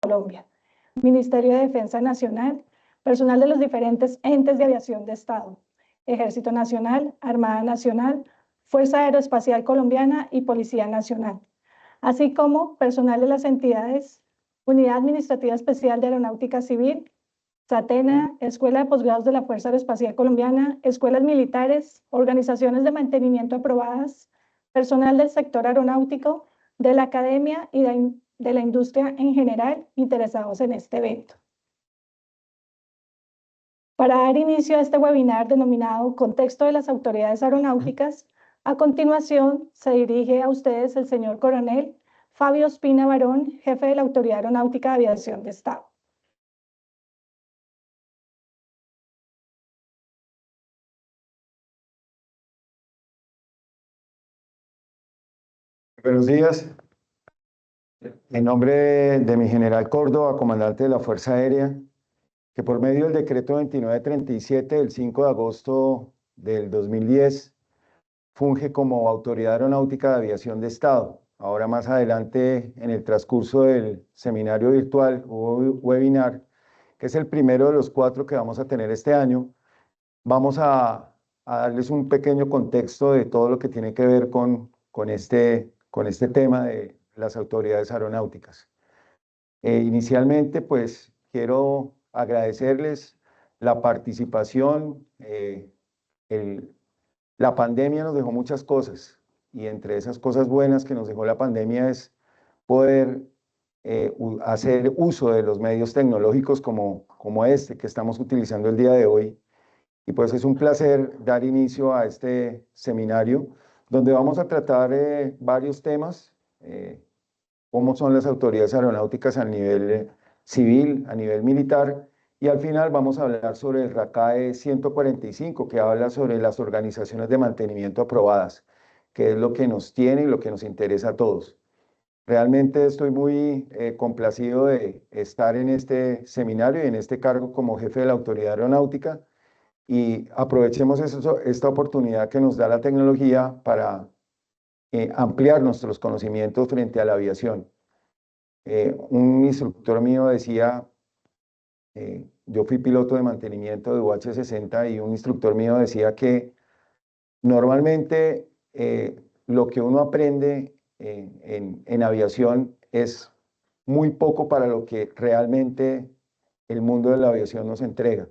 Colombia, Ministerio de Defensa Nacional, personal de los diferentes entes de aviación de Estado, Ejército Nacional, Armada Nacional, Fuerza Aeroespacial Colombiana y Policía Nacional, así como personal de las entidades Unidad Administrativa Especial de Aeronáutica Civil, SATENA, Escuela de Posgrados de la Fuerza Aeroespacial Colombiana, escuelas militares, organizaciones de mantenimiento aprobadas, personal del sector aeronáutico, de la academia y de la industria en general interesados en este evento. Para dar inicio a este webinar denominado Contexto de las Autoridades Aeronáuticas, a continuación se dirige a ustedes el señor coronel Fabio Ospina Barón, jefe de la Autoridad Aeronáutica de Aviación de Estado. Buenos días. En nombre de mi general Córdoba, comandante de la Fuerza Aérea, que por medio del decreto 2937 del 5 de agosto del 2010 funge como Autoridad Aeronáutica de Aviación de Estado. Ahora más adelante, en el transcurso del seminario virtual o webinar, que es el primero de los 4 que vamos a tener este año, vamos a darles un pequeño contexto de todo lo que tiene que ver con este tema de las autoridades aeronáuticas. Inicialmente, pues, quiero agradecerles la participación. La pandemia nos dejó muchas cosas, y entre esas cosas buenas que nos dejó la pandemia es poder hacer uso de los medios tecnológicos como este que estamos utilizando el día de hoy. Y pues es un placer dar inicio a este seminario, donde vamos a tratar varios temas, cómo son las autoridades aeronáuticas a nivel civil, a nivel militar, y al final vamos a hablar sobre el RACAE 145, que habla sobre las organizaciones de mantenimiento aprobadas, que es lo que nos tiene y lo que nos interesa a todos. Realmente estoy muy complacido de estar en este seminario y en este cargo como jefe de la Autoridad Aeronáutica, y aprovechemos esta oportunidad que nos da la tecnología para ampliar nuestros conocimientos frente a la aviación. Un instructor mío decía, yo fui piloto de mantenimiento de UH-60, y un instructor mío decía que normalmente lo que uno aprende en aviación es muy poco para lo que realmente el mundo de la aviación nos entrega.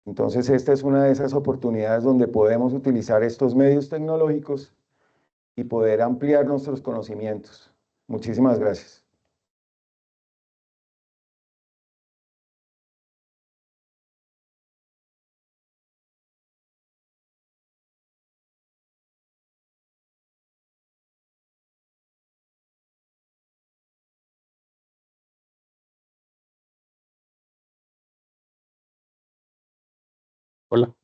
Entonces, esta es una de esas oportunidades donde podemos utilizar estos medios tecnológicos y poder ampliar nuestros conocimientos. Muchísimas gracias. Hola.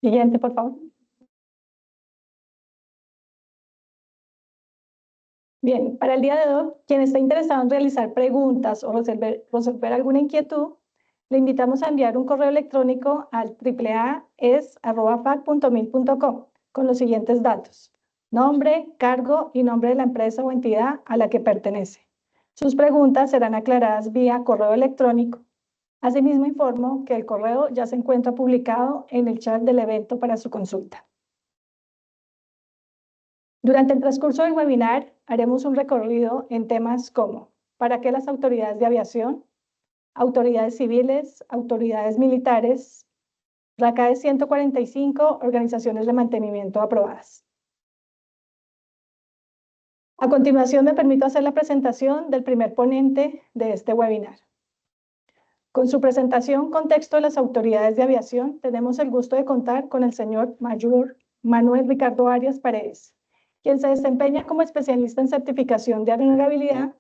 Siguiente, por favor. Bien, para el día de hoy, quien esté interesado en realizar preguntas o resolver alguna inquietud, le invitamos a enviar un correo electrónico al aaa.es@fac.mil.com con los siguientes datos: nombre, cargo y nombre de la empresa o entidad a la que pertenece. Sus preguntas serán aclaradas vía correo electrónico. Asimismo, informo que el correo ya se encuentra publicado en el chat del evento para su consulta. Durante el transcurso del webinar, haremos un recorrido en temas como ¿para qué las autoridades de aviación?, autoridades civiles, autoridades militares, RACAE 145, organizaciones de mantenimiento aprobadas. A continuación, me permito hacer la presentación del primer ponente de este webinar. Con su presentación Contexto de las Autoridades de Aviación, tenemos el gusto de contar con el señor Mayor Manuel Ricardo Arias Paredes, quien se desempeña como especialista en certificación de aeronavegabilidad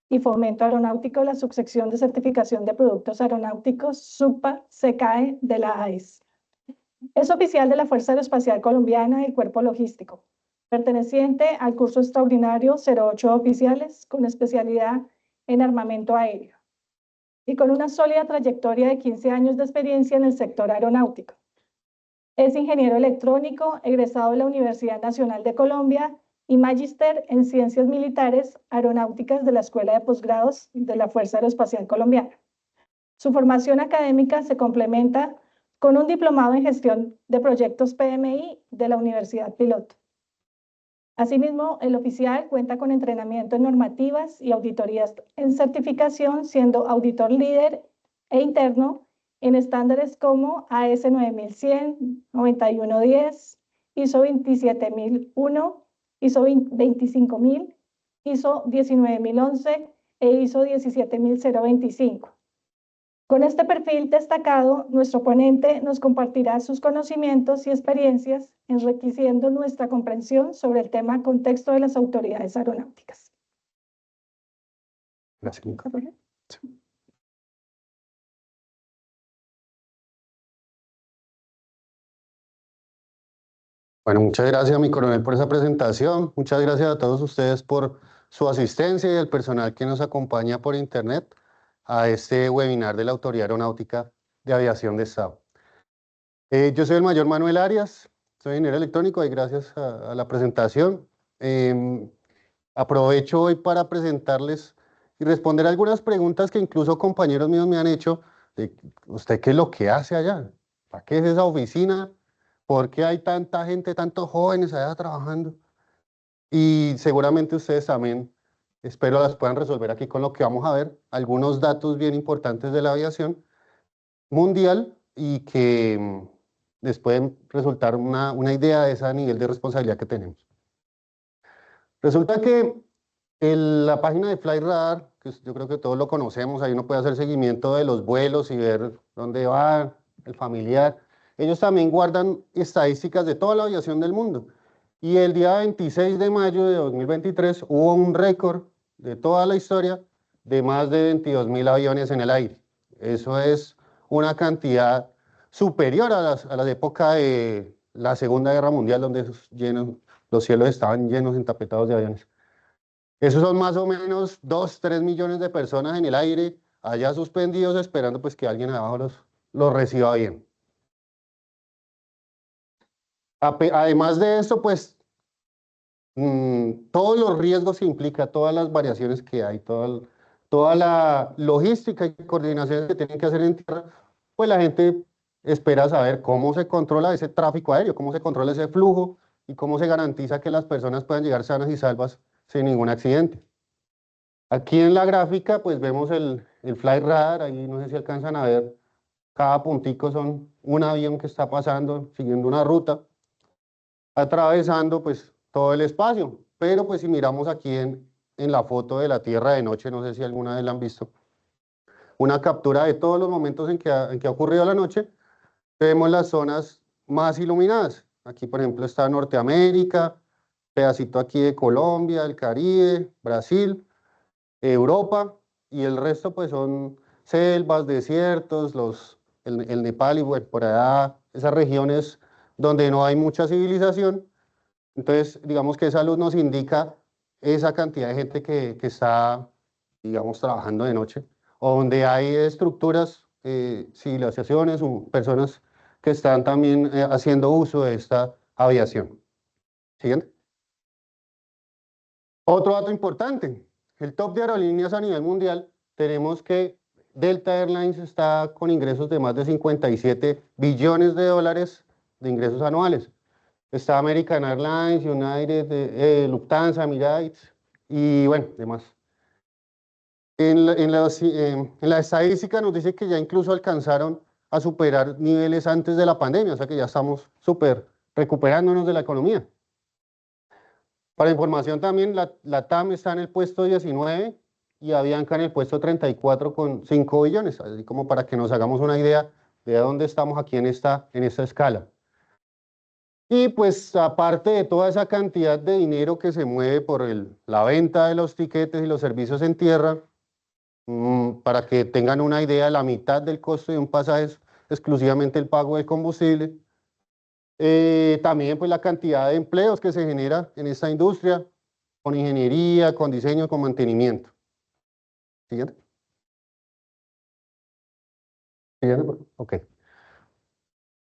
y fomento aeronáutico de la subsección de certificación de productos aeronáuticos SUPA-CCAE de la AES. Es oficial de la Fuerza Aeroespacial Colombiana y el Cuerpo Logístico, perteneciente al curso extraordinario 08 oficiales con especialidad en armamento aéreo, y con una sólida trayectoria de 15 años de experiencia en el sector aeronáutico. Es ingeniero electrónico, egresado de la Universidad Nacional de Colombia y magíster en Ciencias Militares Aeronáuticas de la Escuela de Posgrados de la Fuerza Aeroespacial Colombiana. Su formación académica se complementa con un diplomado en Gestión de Proyectos PMI de la Universidad Piloto. Asimismo, el oficial cuenta con entrenamiento en normativas y auditorías en certificación, siendo auditor líder e interno en estándares como AS 9100, 9110, ISO 27001, ISO 25000, ISO 19011 e ISO 17025. Con este perfil destacado, nuestro ponente nos compartirá sus conocimientos y experiencias, enriqueciendo nuestra comprensión sobre el tema contexto de las autoridades aeronáuticas. Gracias. Sí. Bueno, muchas gracias, mi coronel, por esa presentación. Muchas gracias a todos ustedes por su asistencia y al personal que nos acompaña por internet a este webinar de la Autoridad Aeronáutica de Aviación de Estado. Yo soy el mayor Manuel Arias, soy ingeniero electrónico y gracias a la presentación. Aprovecho hoy para presentarles y responder algunas preguntas que incluso compañeros míos me han hecho. ¿Usted qué es lo que hace allá? ¿Para qué es esa oficina? ¿Por qué hay tanta gente, tantos jóvenes allá trabajando? Y seguramente ustedes también, espero las puedan resolver aquí con lo que vamos a ver, algunos datos bien importantes de la aviación mundial y que les pueden resultar una idea de ese nivel de responsabilidad que tenemos. Resulta que la página de FlightRadar, que yo creo que todos lo conocemos, ahí uno puede hacer seguimiento de los vuelos y ver dónde va el familiar. Ellos también guardan estadísticas de toda la aviación del mundo. Y el día 26 de mayo de 2023 hubo un récord de toda la historia de más de 22.000 aviones en el aire. Eso es una cantidad superior a las épocas de la Segunda Guerra Mundial, donde los cielos estaban llenos, entapetados de aviones. Esos son más o menos 2-3 millones de personas en el aire, allá suspendidos, esperando pues que alguien abajo los reciba bien. Además de esto, pues, todos los riesgos que implica, todas las variaciones que hay, toda la logística y coordinación que tienen que hacer en tierra, pues la gente espera saber cómo se controla ese tráfico aéreo, cómo se controla ese flujo y cómo se garantiza que las personas puedan llegar sanas y salvas sin ningún accidente. Aquí en la gráfica pues vemos el Flight Radar, ahí no sé si alcanzan a ver, cada puntico son un avión que está pasando, siguiendo una ruta, atravesando pues todo el espacio. Pero pues si miramos aquí en la foto de la Tierra de noche, no sé si alguna vez la han visto, una captura de todos los momentos en que ha ocurrido la noche, vemos las zonas más iluminadas. Aquí por ejemplo está Norteamérica, pedacito aquí de Colombia, el Caribe, Brasil, Europa, y el resto pues son selvas, desiertos, el Nepal y bueno, por allá esas regiones donde no hay mucha civilización. Entonces digamos que esa luz nos indica esa cantidad de gente que está, digamos, trabajando de noche, o donde hay estructuras, civilizaciones o personas que están también haciendo uso de esta aviación. Siguiente. Otro dato importante, el top de aerolíneas a nivel mundial, tenemos que Delta Airlines está con ingresos de más de 57 billones de dólares de ingresos anuales. Está American Airlines, United, Lufthansa, Emirates y bueno, demás. En la estadística nos dice que ya incluso alcanzaron a superar niveles antes de la pandemia, o sea que ya estamos súper recuperándonos de la economía. Para información también, la TAM está en el puesto 19 y Avianca en el puesto 34 con 5 billones, así como para que nos hagamos una idea de dónde estamos aquí en esta escala. Y pues aparte de toda esa cantidad de dinero que se mueve por la venta de los tiquetes y los servicios en tierra, para que tengan una idea, la mitad del costo de un pasaje es exclusivamente el pago del combustible. También pues la cantidad de empleos que se genera en esta industria, con ingeniería, con diseño, con mantenimiento. Siguiente. Siguiente, ok.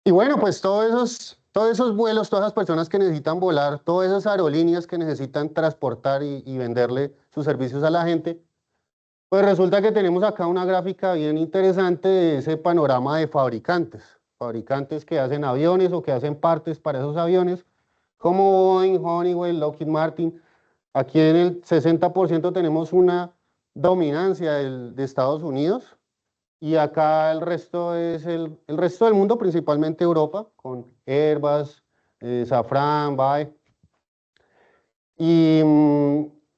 Y bueno, pues todos todos esos vuelos, todas esas personas que necesitan volar, todas esas aerolíneas que necesitan transportar y venderle sus servicios a la gente, pues resulta que tenemos acá una gráfica bien interesante de ese panorama de fabricantes. Fabricantes que hacen aviones o que hacen partes para esos aviones, como Boeing, Honeywell, Lockheed Martin. Aquí en el 60% tenemos una dominancia de Estados Unidos y acá el resto es el resto del mundo, principalmente Europa, con Airbus, Safran, BAE. Y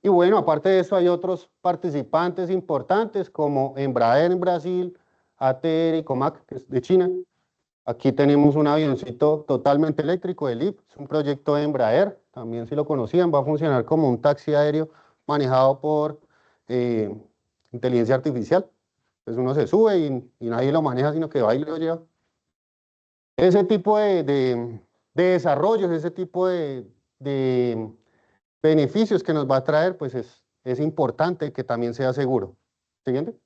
bueno, aparte de eso hay otros participantes importantes como Embraer en Brasil, ATR y Comac, que es de China. Aquí tenemos un avioncito totalmente eléctrico, el LEAP, es un proyecto de Embraer, también si lo conocían, va a funcionar como un taxi aéreo manejado por inteligencia artificial. Entonces uno se sube y nadie lo maneja, sino que va y lo lleva. Ese tipo de desarrollos, ese tipo de beneficios que nos va a traer, pues es importante que también sea seguro. Siguiente.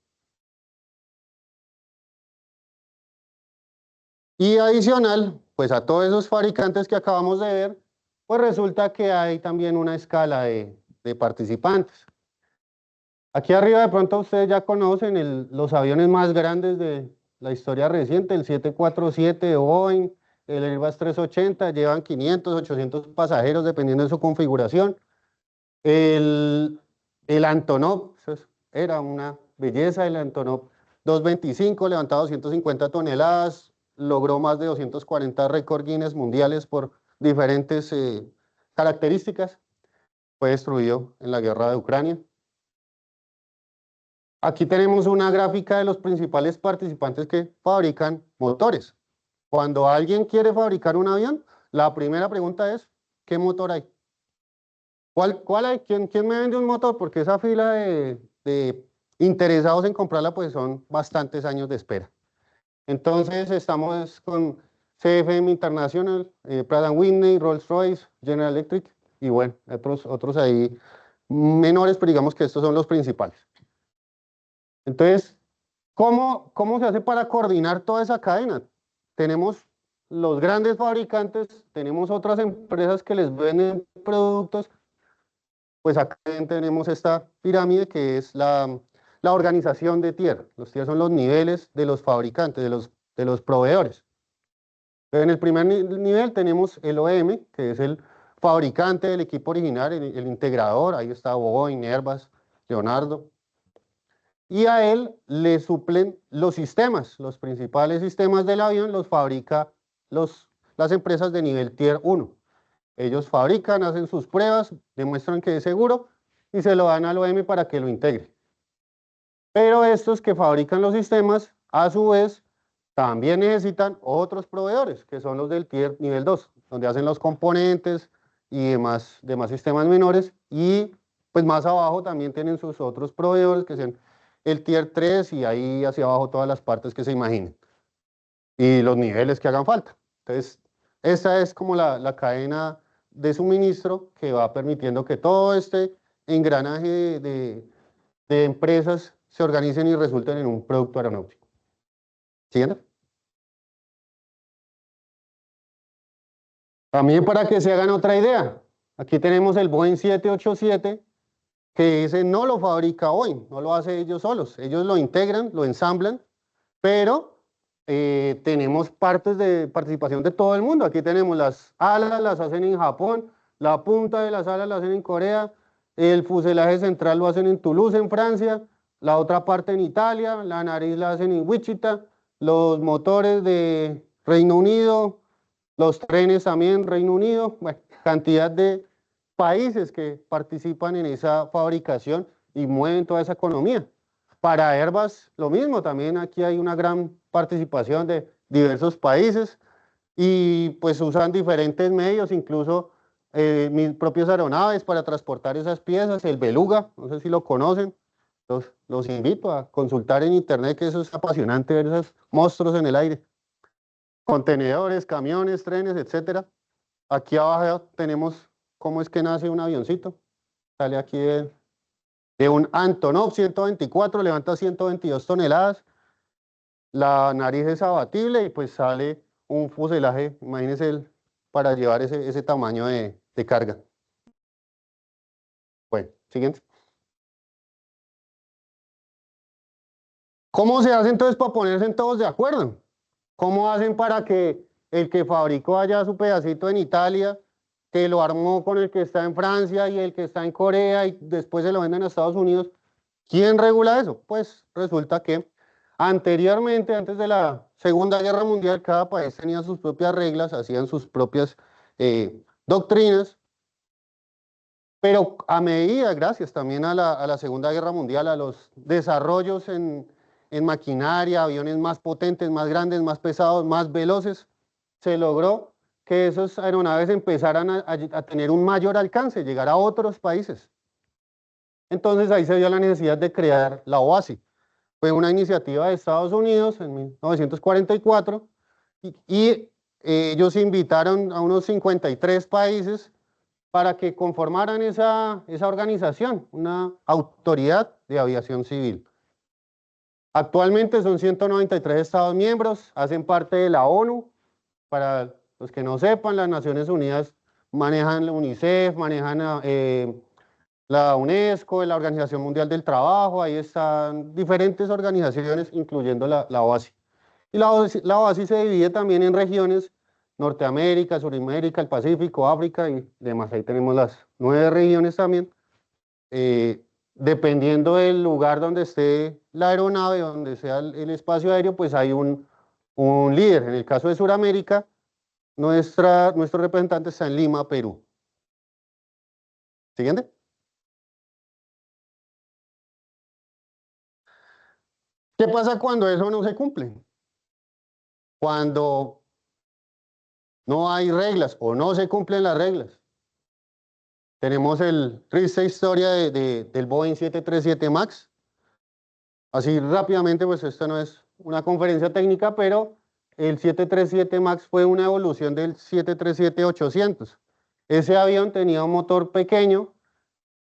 Y adicional, pues a todos esos fabricantes que acabamos de ver, pues resulta que hay también una escala de participantes. Aquí arriba de pronto ustedes ya conocen los aviones más grandes de la historia reciente, el 747 de Boeing, el Airbus 380, llevan 500, 800 pasajeros dependiendo de su configuración. El Antonov, era una belleza, el Antonov 225, levantaba 250 toneladas, logró más de 240 récord Guinness mundiales por diferentes características. Fue destruido en la guerra de Ucrania. Aquí tenemos una gráfica de los principales participantes que fabrican motores. Cuando alguien quiere fabricar un avión, la primera pregunta es, ¿qué motor hay? ¿Cuál hay? ¿Quién me vende un motor? Porque esa fila de interesados en comprarla, pues son bastantes años de espera. Entonces estamos con CFM International, Pratt & Whitney, Rolls-Royce, General Electric y bueno, otros ahí menores, pero digamos que estos son los principales. Entonces, ¿cómo se hace para coordinar toda esa cadena? Tenemos los grandes fabricantes, tenemos otras empresas que les venden productos. Pues acá tenemos esta pirámide que es la organización de tier. Los tier son los niveles de los fabricantes, de los proveedores. En el primer nivel tenemos el OEM, que es el fabricante del equipo original, el integrador. Ahí está Boeing, Airbus, Leonardo. Y a él le suplen los sistemas. Los principales sistemas del avión los fabrica las empresas de nivel tier 1. Ellos fabrican, hacen sus pruebas, demuestran que es seguro y se lo dan al OEM para que lo integre. Pero estos que fabrican los sistemas, a su vez, también necesitan otros proveedores, que son los del tier nivel 2, donde hacen los componentes y demás sistemas menores. Y pues más abajo también tienen sus otros proveedores, que son el tier 3 y ahí hacia abajo todas las partes que se imaginen. Y los niveles que hagan falta. Entonces, esta es como la cadena de suministro que va permitiendo que todo este engranaje de empresas se organicen y resulten en un producto aeronáutico. ¿Siguiente? También para que se hagan otra idea, aquí tenemos el Boeing 787, que ese no lo fabrica Boeing, no lo hace ellos solos, ellos lo integran, lo ensamblan, pero tenemos partes de participación de todo el mundo. Aquí tenemos las alas, las hacen en Japón, la punta de las alas la hacen en Corea, el fuselaje central lo hacen en Toulouse, en Francia, la otra parte en Italia, la nariz la hacen en Wichita, los motores de Reino Unido, los trenes también Reino Unido, bueno, cantidad de países que participan en esa fabricación y mueven toda esa economía. Para Airbus, lo mismo, también aquí hay una gran participación de diversos países y pues usan diferentes medios, incluso mis propias aeronaves para transportar esas piezas, el Beluga, no sé si lo conocen, los invito a consultar en internet, que eso es apasionante ver esos monstruos en el aire. Contenedores, camiones, trenes, etcétera. Aquí abajo tenemos cómo es que nace un avioncito, sale aquí de un Antonov 124, levanta 122 toneladas, la nariz es abatible y pues sale un fuselaje, imagínense para llevar ese tamaño de carga. Bueno, siguiente. ¿Cómo se hace entonces para ponerse en todos de acuerdo? ¿Cómo hacen para que el que fabricó allá su pedacito en Italia, que lo armó con el que está en Francia y el que está en Corea y después se lo venden a Estados Unidos? ¿Quién regula eso? Pues resulta que anteriormente, antes de la Segunda Guerra Mundial, cada país tenía sus propias reglas, hacían sus propias doctrinas, pero a medida, gracias también a la Segunda Guerra Mundial, a los desarrollos en maquinaria, aviones más potentes, más grandes, más pesados, más veloces, se logró que esas aeronaves empezaran a tener un mayor alcance, llegar a otros países. Entonces ahí se dio la necesidad de crear la OASI. Fue una iniciativa de Estados Unidos en 1944 y ellos invitaron a unos 53 países para que conformaran esa organización, una autoridad de aviación civil. Actualmente son 193 Estados miembros, hacen parte de la ONU. Para los que no sepan, las Naciones Unidas manejan la UNICEF, manejan la UNESCO, la Organización Mundial del Trabajo, ahí están diferentes organizaciones, incluyendo la OASI. Y la OASI se divide también en regiones: Norteamérica, Suramérica, el Pacífico, África y demás. Ahí tenemos las 9 regiones también. Dependiendo del lugar donde esté la aeronave, donde sea el espacio aéreo, pues hay un líder. En el caso de Suramérica, nuestro representante está en Lima, Perú. Siguiente. ¿Qué pasa cuando eso no se cumple? Cuando no hay reglas o no se cumplen las reglas. Tenemos el triste historia del Boeing 737 MAX. Así rápidamente, pues esto no es una conferencia técnica, pero el 737 MAX fue una evolución del 737-800. Ese avión tenía un motor pequeño,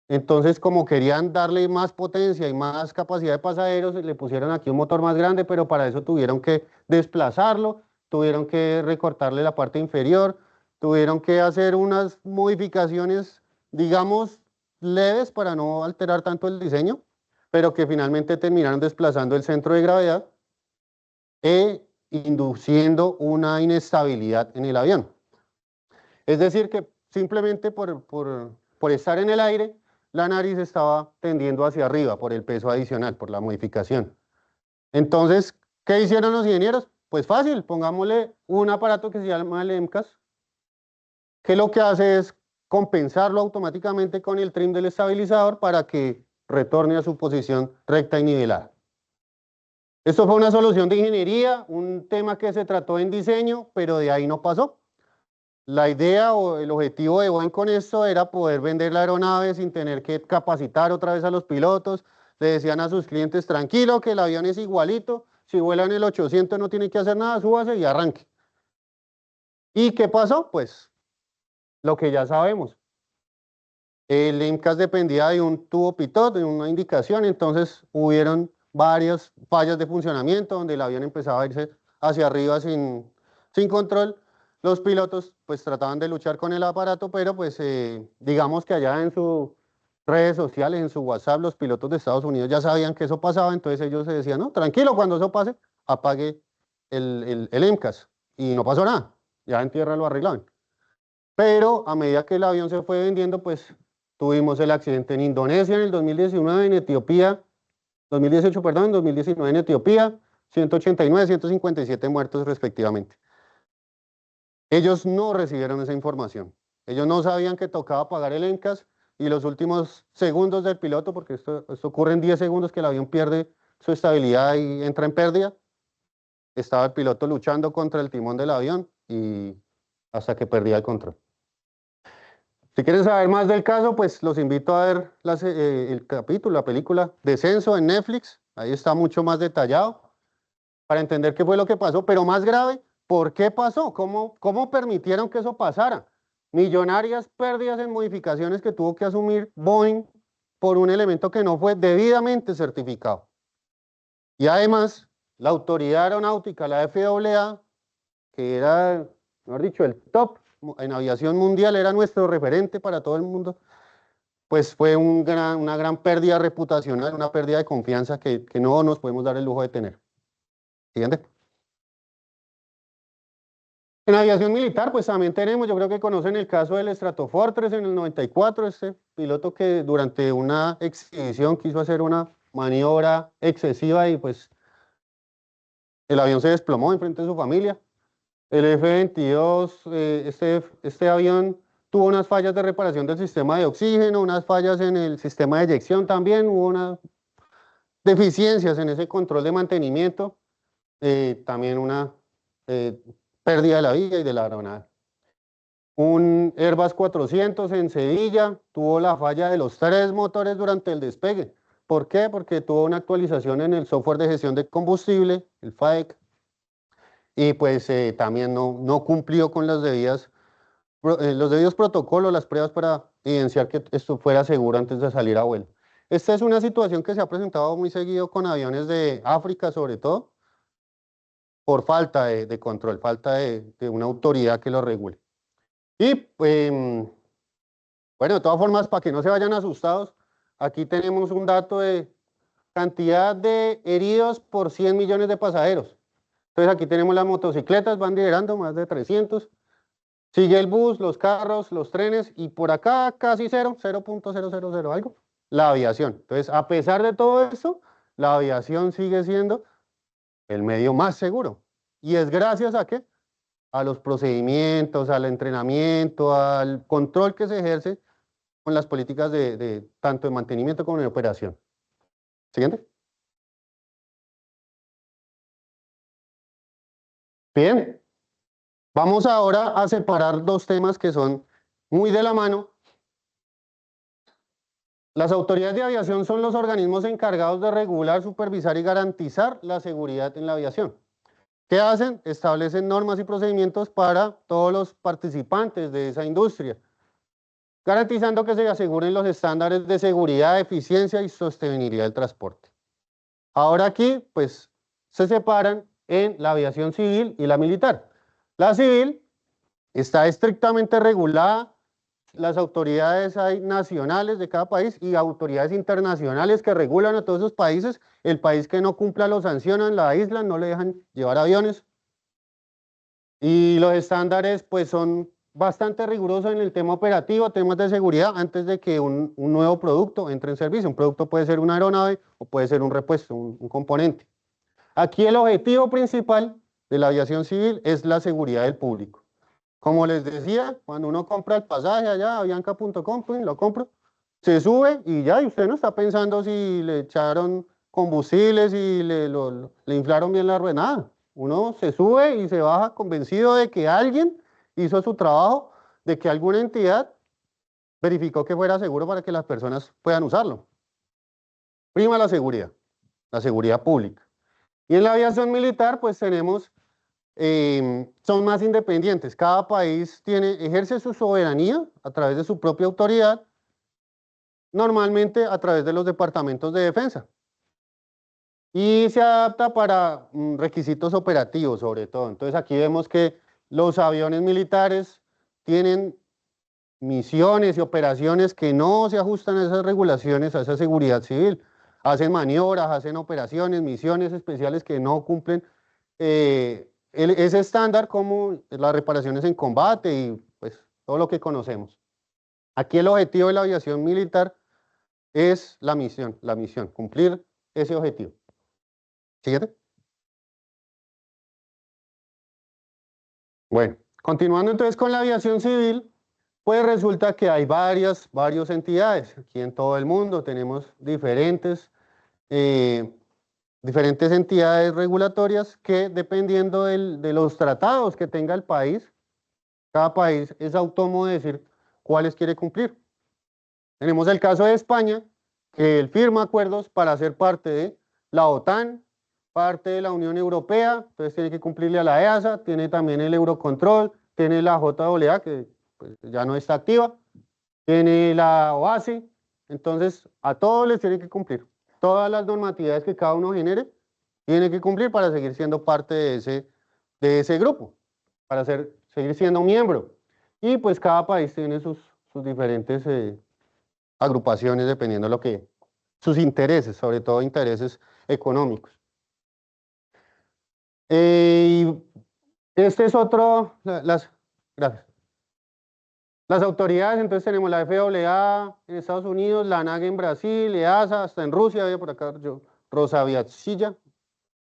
entonces como querían darle más potencia y más capacidad de pasajeros, le pusieron aquí un motor más grande, pero para eso tuvieron que desplazarlo, tuvieron que recortarle la parte inferior, tuvieron que hacer unas modificaciones, digamos, leves para no alterar tanto el diseño, pero que finalmente terminaron desplazando el centro de gravedad e induciendo una inestabilidad en el avión. Es decir, que simplemente por estar en el aire, la nariz estaba tendiendo hacia arriba por el peso adicional, por la modificación. Entonces, ¿qué hicieron los ingenieros? Pues fácil, pongámosle un aparato que se llama el MCAS, que lo que hace es compensarlo automáticamente con el trim del estabilizador para que retorne a su posición recta y nivelada. Esto fue una solución de ingeniería, un tema que se trató en diseño, pero de ahí no pasó. La idea o el objetivo de Boeing con esto era poder vender la aeronave sin tener que capacitar otra vez a los pilotos. Le decían a sus clientes: tranquilo, que el avión es igualito, si vuelan el 800 no tiene que hacer nada, súbase y arranque. ¿Y qué pasó? Pues lo que ya sabemos. El MCAS dependía de un tubo pitot, de una indicación, entonces hubieron varias fallas de funcionamiento donde el avión empezaba a irse hacia arriba sin control. Los pilotos pues trataban de luchar con el aparato, pero pues digamos que allá en sus redes sociales, en su WhatsApp, los pilotos de Estados Unidos ya sabían que eso pasaba, entonces ellos se decían: no, tranquilo, cuando eso pase, apague el MCAS. Y no pasó nada, ya en tierra lo arreglaban. Pero a medida que el avión se fue vendiendo, pues tuvimos el accidente en Indonesia en el 2019, en Etiopía, 2018, perdón, en 2019 en Etiopía, 189, 157 muertos respectivamente. Ellos no recibieron esa información. Ellos no sabían que tocaba apagar el MCAS y los últimos segundos del piloto, porque esto ocurre en 10 segundos que el avión pierde su estabilidad y entra en pérdida, estaba el piloto luchando contra el timón del avión y hasta que perdía el control. Si quieren saber más del caso, pues los invito a ver el capítulo, la película Descenso en Netflix. Ahí está mucho más detallado para entender qué fue lo que pasó, pero más grave, ¿por qué pasó? ¿Cómo permitieron que eso pasara? Millonarias pérdidas en modificaciones que tuvo que asumir Boeing por un elemento que no fue debidamente certificado. Y además, la autoridad aeronáutica, la FAA, que era, mejor dicho, el top en aviación mundial, era nuestro referente para todo el mundo, pues fue una gran pérdida reputacional, una pérdida de confianza que no nos podemos dar el lujo de tener. Siguiente. En aviación militar, pues también tenemos, yo creo que conocen el caso del Stratofortress en el 94, este piloto que durante una exhibición quiso hacer una maniobra excesiva y pues el avión se desplomó enfrente de su familia. El F-22, este avión tuvo unas fallas de reparación del sistema de oxígeno, unas fallas en el sistema de eyección también, hubo unas deficiencias en ese control de mantenimiento, también una pérdida de la vida y de la aeronave. Un Airbus 400 en Sevilla tuvo la falla de los 3 motores durante el despegue. ¿Por qué? Porque tuvo una actualización en el software de gestión de combustible, el FAEC, y pues también no cumplió con los debidos protocolos, las pruebas para evidenciar que esto fuera seguro antes de salir a vuelo. Esta es una situación que se ha presentado muy seguido con aviones de África, sobre todo, por falta de control, falta de una autoridad que lo regule. Y bueno, de todas formas, para que no se vayan asustados, aquí tenemos un dato de cantidad de heridos por 100 millones de pasajeros. Entonces aquí tenemos las motocicletas, van liderando más de 300. Sigue el bus, los carros, los trenes y por acá casi 0.000 algo, la aviación. Entonces, a pesar de todo eso, la aviación sigue siendo el medio más seguro. ¿Y es gracias a qué? A los procedimientos, al entrenamiento, al control que se ejerce con las políticas tanto de mantenimiento como de operación. Siguiente. Bien. Vamos ahora a separar dos temas que son muy de la mano. Las autoridades de aviación son los organismos encargados de regular, supervisar y garantizar la seguridad en la aviación. ¿Qué hacen? Establecen normas y procedimientos para todos los participantes de esa industria, garantizando que se aseguren los estándares de seguridad, eficiencia y sostenibilidad del transporte. Ahora aquí, pues, se separan en la aviación civil y la militar. La civil está estrictamente regulada, las autoridades hay nacionales de cada país y autoridades internacionales que regulan a todos esos países. El país que no cumpla lo sancionan, la aíslan, no le dejan llevar aviones. Y los estándares pues son bastante rigurosos en el tema operativo, temas de seguridad, antes de que un nuevo producto entre en servicio. Un producto puede ser una aeronave o puede ser un repuesto, un componente. Aquí el objetivo principal de la aviación civil es la seguridad del público. Como les decía, cuando uno compra el pasaje allá, avianca.com, pues, lo compro, se sube y ya, y usted no está pensando si le echaron combustibles y le inflaron bien la rueda, nada. Uno se sube y se baja convencido de que alguien hizo su trabajo, de que alguna entidad verificó que fuera seguro para que las personas puedan usarlo. Prima la seguridad pública. Y en la aviación militar, pues tenemos, son más independientes. Cada país ejerce su soberanía a través de su propia autoridad, normalmente a través de los departamentos de defensa. Y se adapta para requisitos operativos, sobre todo. Entonces aquí vemos que los aviones militares tienen misiones y operaciones que no se ajustan a esas regulaciones, a esa seguridad civil. Hacen maniobras, hacen operaciones, misiones especiales que no cumplen ese estándar, como las reparaciones en combate y pues todo lo que conocemos. Aquí el objetivo de la aviación militar es la misión, cumplir ese objetivo. Siguiente. Bueno, continuando entonces con la aviación civil, pues resulta que hay varias entidades. Aquí en todo el mundo tenemos diferentes entidades regulatorias que, dependiendo de los tratados que tenga el país, cada país es autónomo de decir cuáles quiere cumplir. Tenemos el caso de España, que él firma acuerdos para ser parte de la OTAN, parte de la Unión Europea, entonces tiene que cumplirle a la EASA, tiene también el Eurocontrol, tiene la JAA, que pues, ya no está activa, tiene la OASI, entonces a todos les tiene que cumplir. Todas las normatividades que cada uno genere, tiene que cumplir para seguir siendo parte de ese grupo, para seguir siendo miembro. y pues cada país tiene sus diferentes agrupaciones dependiendo de lo que, sus intereses, sobre todo intereses económicos. Y este es otro, gracias. Las autoridades, entonces tenemos la FAA en Estados Unidos, la ANAC en Brasil, EASA, hasta en Rusia, había por acá Rosaviatsia,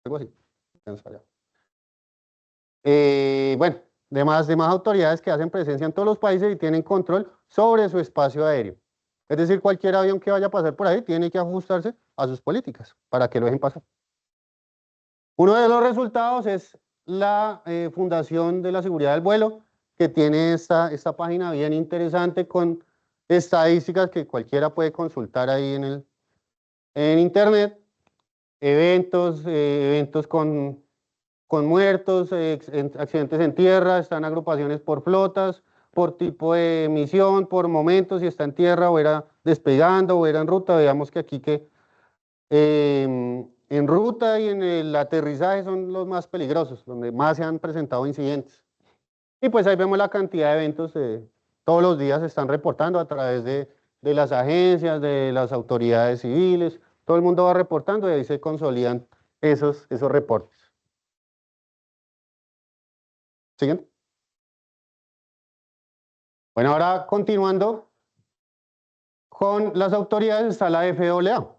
algo así. Bueno, demás autoridades que hacen presencia en todos los países y tienen control sobre su espacio aéreo. Es decir, cualquier avión que vaya a pasar por ahí tiene que ajustarse a sus políticas para que lo dejen pasar. Uno de los resultados es la Fundación de la Seguridad del Vuelo, que tiene esta página bien interesante con estadísticas que cualquiera puede consultar ahí en internet, eventos con muertos, accidentes en tierra, están agrupaciones por flotas, por tipo de misión, por momentos, si está en tierra o era despegando o era en ruta. Veamos que aquí en ruta y en el aterrizaje son los más peligrosos, donde más se han presentado incidentes. Y pues ahí vemos la cantidad de eventos, todos los días se están reportando a través de las agencias, de las autoridades civiles, todo el mundo va reportando y ahí se consolidan esos reportes. ¿Siguiente? Bueno, ahora continuando con las autoridades está la FAA.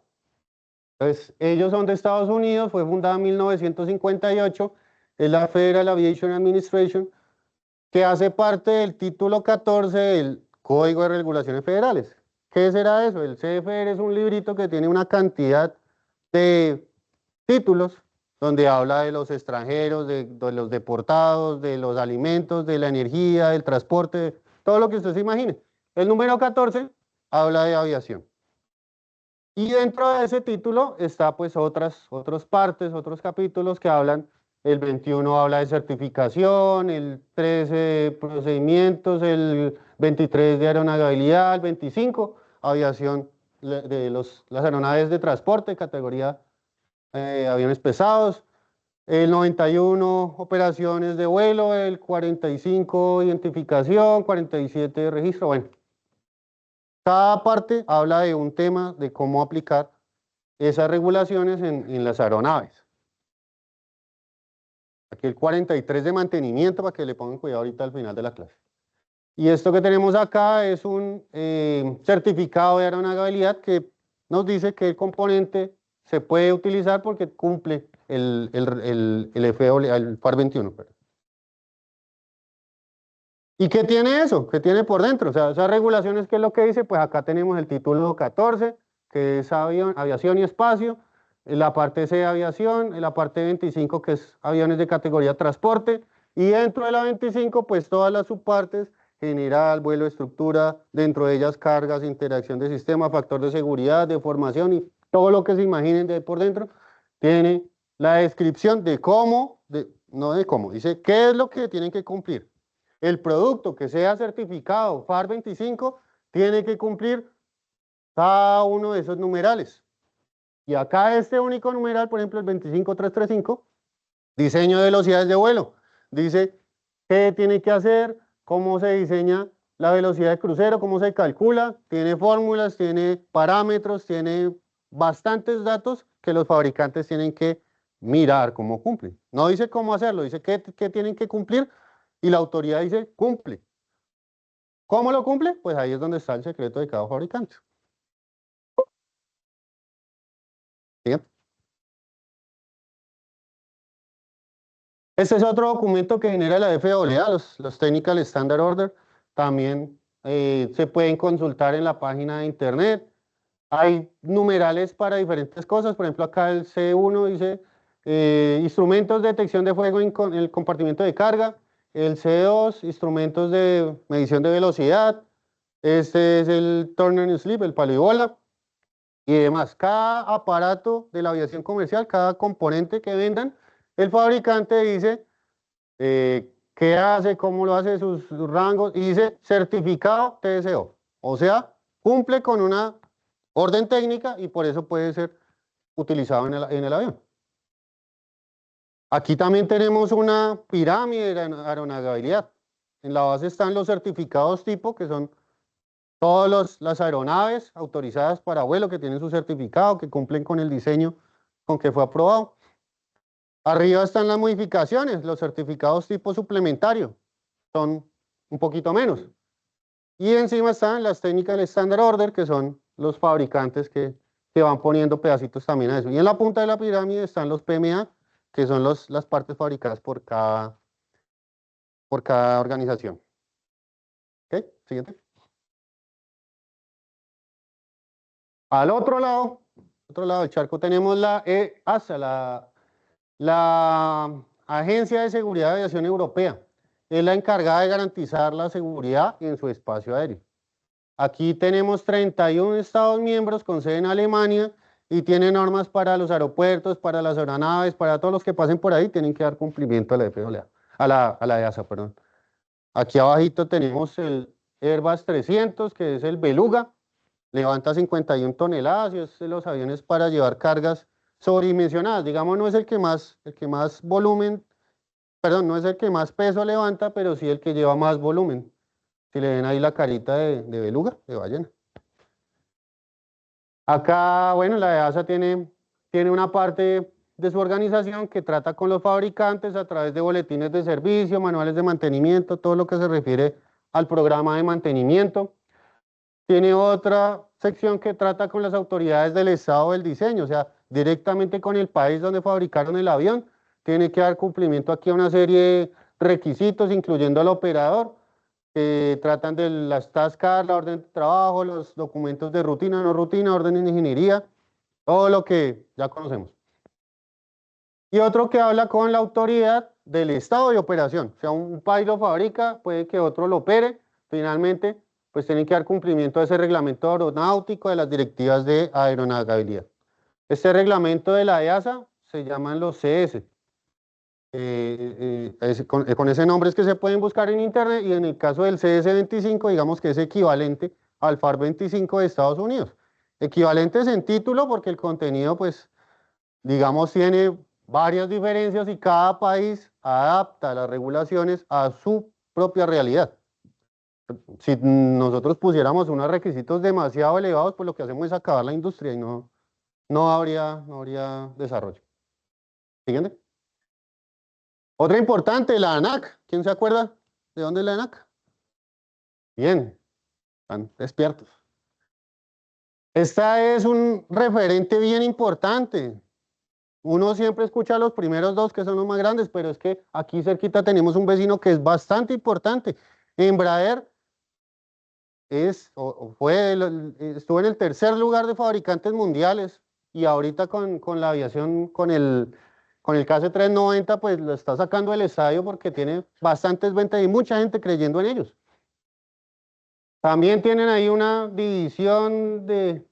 Entonces, ellos son de Estados Unidos, fue fundada en 1958, es la Federal Aviation Administration, que hace parte del título 14 del Código de Regulaciones Federales. ¿Qué será eso? El CFR es un librito que tiene una cantidad de títulos donde habla de los extranjeros, de los deportados, de los alimentos, de la energía, del transporte, todo lo que usted se imagine. El número 14 habla de aviación. Y dentro de ese título está pues otras partes, otros capítulos que hablan. El 21 habla de certificación, el 13 de procedimientos, el 23 de aeronavegabilidad, el 25 aviación de las aeronaves de transporte, categoría aviones pesados, el 91 operaciones de vuelo, el 45 identificación, 47 registro, bueno. Cada parte habla de un tema de cómo aplicar esas regulaciones en las aeronaves. Aquí el 43 de mantenimiento para que le pongan cuidado ahorita al final de la clase. Y esto que tenemos acá es un certificado de aeronavegabilidad que nos dice que el componente se puede utilizar porque cumple el FAR 21. Perdón. ¿Y qué tiene eso? ¿Qué tiene por dentro? O sea, esas regulaciones, ¿qué es lo que dice? Pues acá tenemos el título 14, que es aviación y espacio, la parte C, aviación, la parte 25, que es aviones de categoría transporte, y dentro de la 25, pues todas las subpartes, general, vuelo, estructura, dentro de ellas cargas, interacción de sistema, factor de seguridad, de formación y todo lo que se imaginen de por dentro, tiene la descripción de cómo, no de cómo, dice qué es lo que tienen que cumplir. El producto que sea certificado FAR 25 tiene que cumplir cada uno de esos numerales. Y acá este único numeral, por ejemplo el 25335, diseño de velocidades de vuelo, dice qué tiene que hacer, cómo se diseña la velocidad de crucero, cómo se calcula, tiene fórmulas, tiene parámetros, tiene bastantes datos que los fabricantes tienen que mirar cómo cumplen. No dice cómo hacerlo, dice qué tienen que cumplir y la autoridad dice cumple. ¿Cómo lo cumple? Pues ahí es donde está el secreto de cada fabricante. ¿Bien? Este es otro documento que genera la FAA, los Technical Standard Order. También se pueden consultar en la página de internet. Hay numerales para diferentes cosas. Por ejemplo, acá el C1 dice instrumentos de detección de fuego en el compartimento de carga. El C2, instrumentos de medición de velocidad. Este es el turn and slip, el palo y bola. Y demás, cada aparato de la aviación comercial, cada componente que vendan, el fabricante dice qué hace, cómo lo hace, sus rangos, y dice certificado TSO. O sea, cumple con una orden técnica y por eso puede ser utilizado en el avión. Aquí también tenemos una pirámide de aeronavegabilidad. En la base están los certificados tipo, que son todas las aeronaves autorizadas para vuelo que tienen su certificado, que cumplen con el diseño con que fue aprobado. Arriba están las modificaciones, los certificados tipo suplementario, son un poquito menos. Y encima están las técnicas del Standard Order, que son los fabricantes que van poniendo pedacitos también a eso. Y en la punta de la pirámide están los PMA, que son las partes fabricadas por cada organización. ¿Ok? Siguiente. Al otro lado del charco tenemos la EASA, la Agencia de Seguridad de Aviación Europea. Es la encargada de garantizar la seguridad en su espacio aéreo. Aquí tenemos 31 Estados miembros con sede en Alemania y tiene normas para los aeropuertos, para las aeronaves, para todos los que pasen por ahí, tienen que dar cumplimiento a la FAA, a la EASA, perdón. Aquí abajito tenemos el Airbus 300, que es el Beluga, levanta 51 toneladas y es de los aviones para llevar cargas sobredimensionadas. Digamos, no es el que más volumen, perdón, no es el que más peso levanta, pero sí el que lleva más volumen. Si le ven ahí la carita de beluga, de ballena. Acá, bueno, la EASA tiene una parte de su organización que trata con los fabricantes a través de boletines de servicio, manuales de mantenimiento, todo lo que se refiere al programa de mantenimiento. Tiene otra sección que trata con las autoridades del estado del diseño, o sea, directamente con el país donde fabricaron el avión. Tiene que dar cumplimiento aquí a una serie de requisitos, incluyendo al operador, que tratan de las tasks, la orden de trabajo, los documentos de rutina, no rutina, órdenes de ingeniería, todo lo que ya conocemos. Y otro que habla con la autoridad del estado de operación, o sea, un país lo fabrica, puede que otro lo opere, finalmente pues tienen que dar cumplimiento a ese reglamento aeronáutico de las directivas de aeronavegabilidad. Este reglamento de la EASA se llaman los CS. Con ese nombre es que se pueden buscar en internet, y en el caso del CS25, digamos que es equivalente al FAR 25 de Estados Unidos. Equivalentes en título porque el contenido, pues, digamos, tiene varias diferencias y cada país adapta las regulaciones a su propia realidad. Si nosotros pusiéramos unos requisitos demasiado elevados, pues lo que hacemos es acabar la industria y no habría desarrollo. Siguiente. Otra importante, la ANAC. ¿Quién se acuerda de dónde es la ANAC? Bien, están despiertos. Esta es un referente bien importante. Uno siempre escucha a los primeros dos, que son los más grandes, pero es que aquí cerquita tenemos un vecino que es bastante importante. Embraer estuvo en el tercer lugar de fabricantes mundiales, y ahorita con la aviación, con el KC-390, pues lo está sacando del estadio porque tiene bastantes ventas y mucha gente creyendo en ellos. También tienen ahí una división de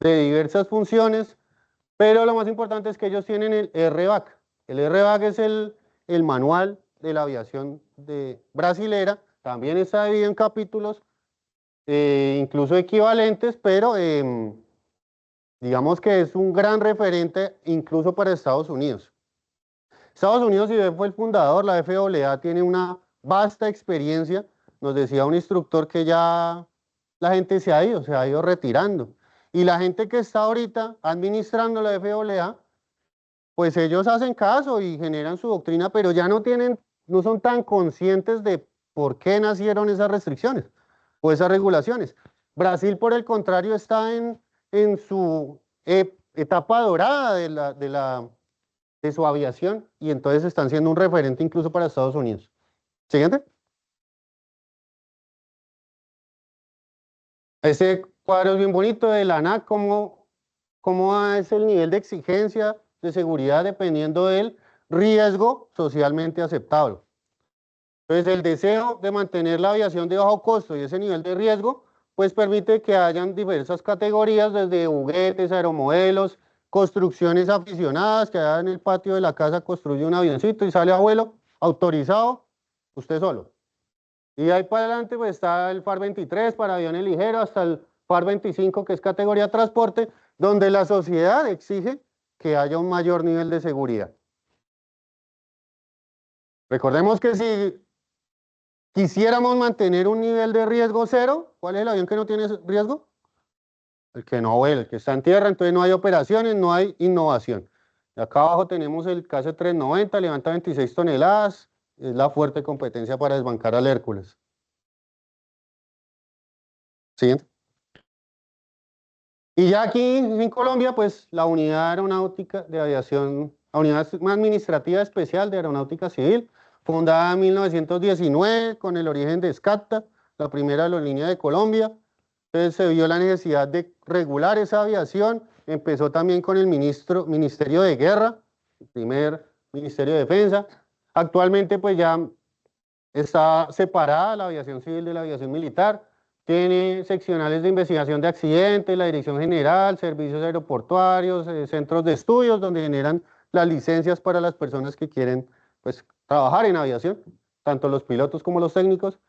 diversas funciones, pero lo más importante es que ellos tienen el RBAC. El RBAC es el manual de la aviación brasilera, también está dividido en capítulos, incluso equivalentes, pero digamos que es un gran referente incluso para Estados Unidos. Estados Unidos, si bien fue el fundador, la FAA tiene una vasta experiencia. Nos decía un instructor que ya la gente se ha ido retirando. Y la gente que está ahorita administrando la FAA, pues ellos hacen caso y generan su doctrina, pero ya no son tan conscientes de por qué nacieron esas restricciones o esas regulaciones. Brasil, por el contrario, está en su etapa dorada de su aviación, y entonces están siendo un referente incluso para Estados Unidos. Siguiente. Este cuadro es bien bonito de la ANAC, cómo es el nivel de exigencia de seguridad dependiendo del riesgo socialmente aceptable. Entonces, el deseo de mantener la aviación de bajo costo y ese nivel de riesgo, pues permite que hayan diversas categorías, desde juguetes, aeromodelos, construcciones aficionadas, que allá en el patio de la casa construye un avioncito y sale a vuelo, autorizado, usted solo. Y ahí para adelante pues está el FAR 23 para aviones ligeros, hasta el FAR 25, que es categoría transporte, donde la sociedad exige que haya un mayor nivel de seguridad. Recordemos que si quisiéramos mantener un nivel de riesgo cero. ¿Cuál es el avión que no tiene riesgo? El que no vuela, el que está en tierra, entonces no hay operaciones, no hay innovación. Y acá abajo tenemos el KC-390, levanta 26 toneladas, es la fuerte competencia para desbancar al Hércules. Siguiente. Y ya aquí en Colombia, pues la unidad aeronáutica de aviación, la unidad administrativa especial de aeronáutica civil, fundada en 1919 con el origen de SCATA, la primera aerolínea de Colombia. Entonces se vio la necesidad de regular esa aviación, empezó también con el Ministerio de Guerra, el primer Ministerio de Defensa. Actualmente pues ya está separada la aviación civil de la aviación militar, tiene seccionales de investigación de accidentes, la Dirección General, servicios aeroportuarios, centros de estudios donde generan las licencias para las personas que quieren pues, trabajar en aviación, tanto los pilotos como los técnicos.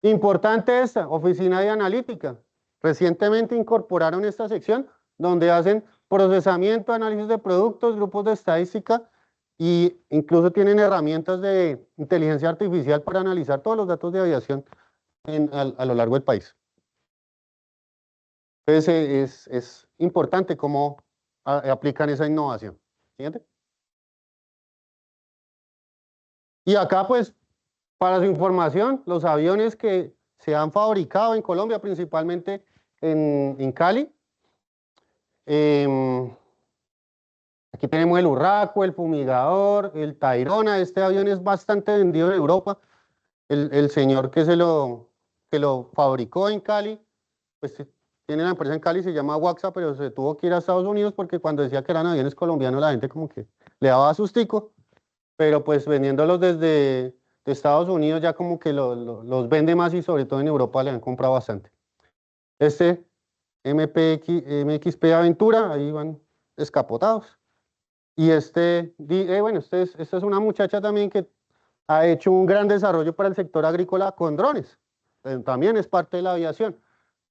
Importante esta, oficina de analítica. Recientemente incorporaron esta sección donde hacen procesamiento, análisis de productos, grupos de estadística e incluso tienen herramientas de inteligencia artificial para analizar todos los datos de aviación a lo largo del país. Entonces es importante cómo aplican esa innovación. ¿Siguiente? Y acá pues, para su información, los aviones que se han fabricado en Colombia, principalmente en Cali. Aquí tenemos el Urraco, el Fumigador, el Tayrona. Este avión es bastante vendido en Europa. El señor que lo fabricó en Cali, pues tiene la empresa en Cali, se llama Waxa, pero se tuvo que ir a Estados Unidos porque cuando decía que eran aviones colombianos la gente como que le daba sustico, pero pues vendiéndolos desde Estados Unidos ya como que los vende más y sobre todo en Europa le han comprado bastante. Este MXP Aventura, ahí van descapotados. Y bueno, esta es una muchacha también que ha hecho un gran desarrollo para el sector agrícola con drones. También es parte de la aviación.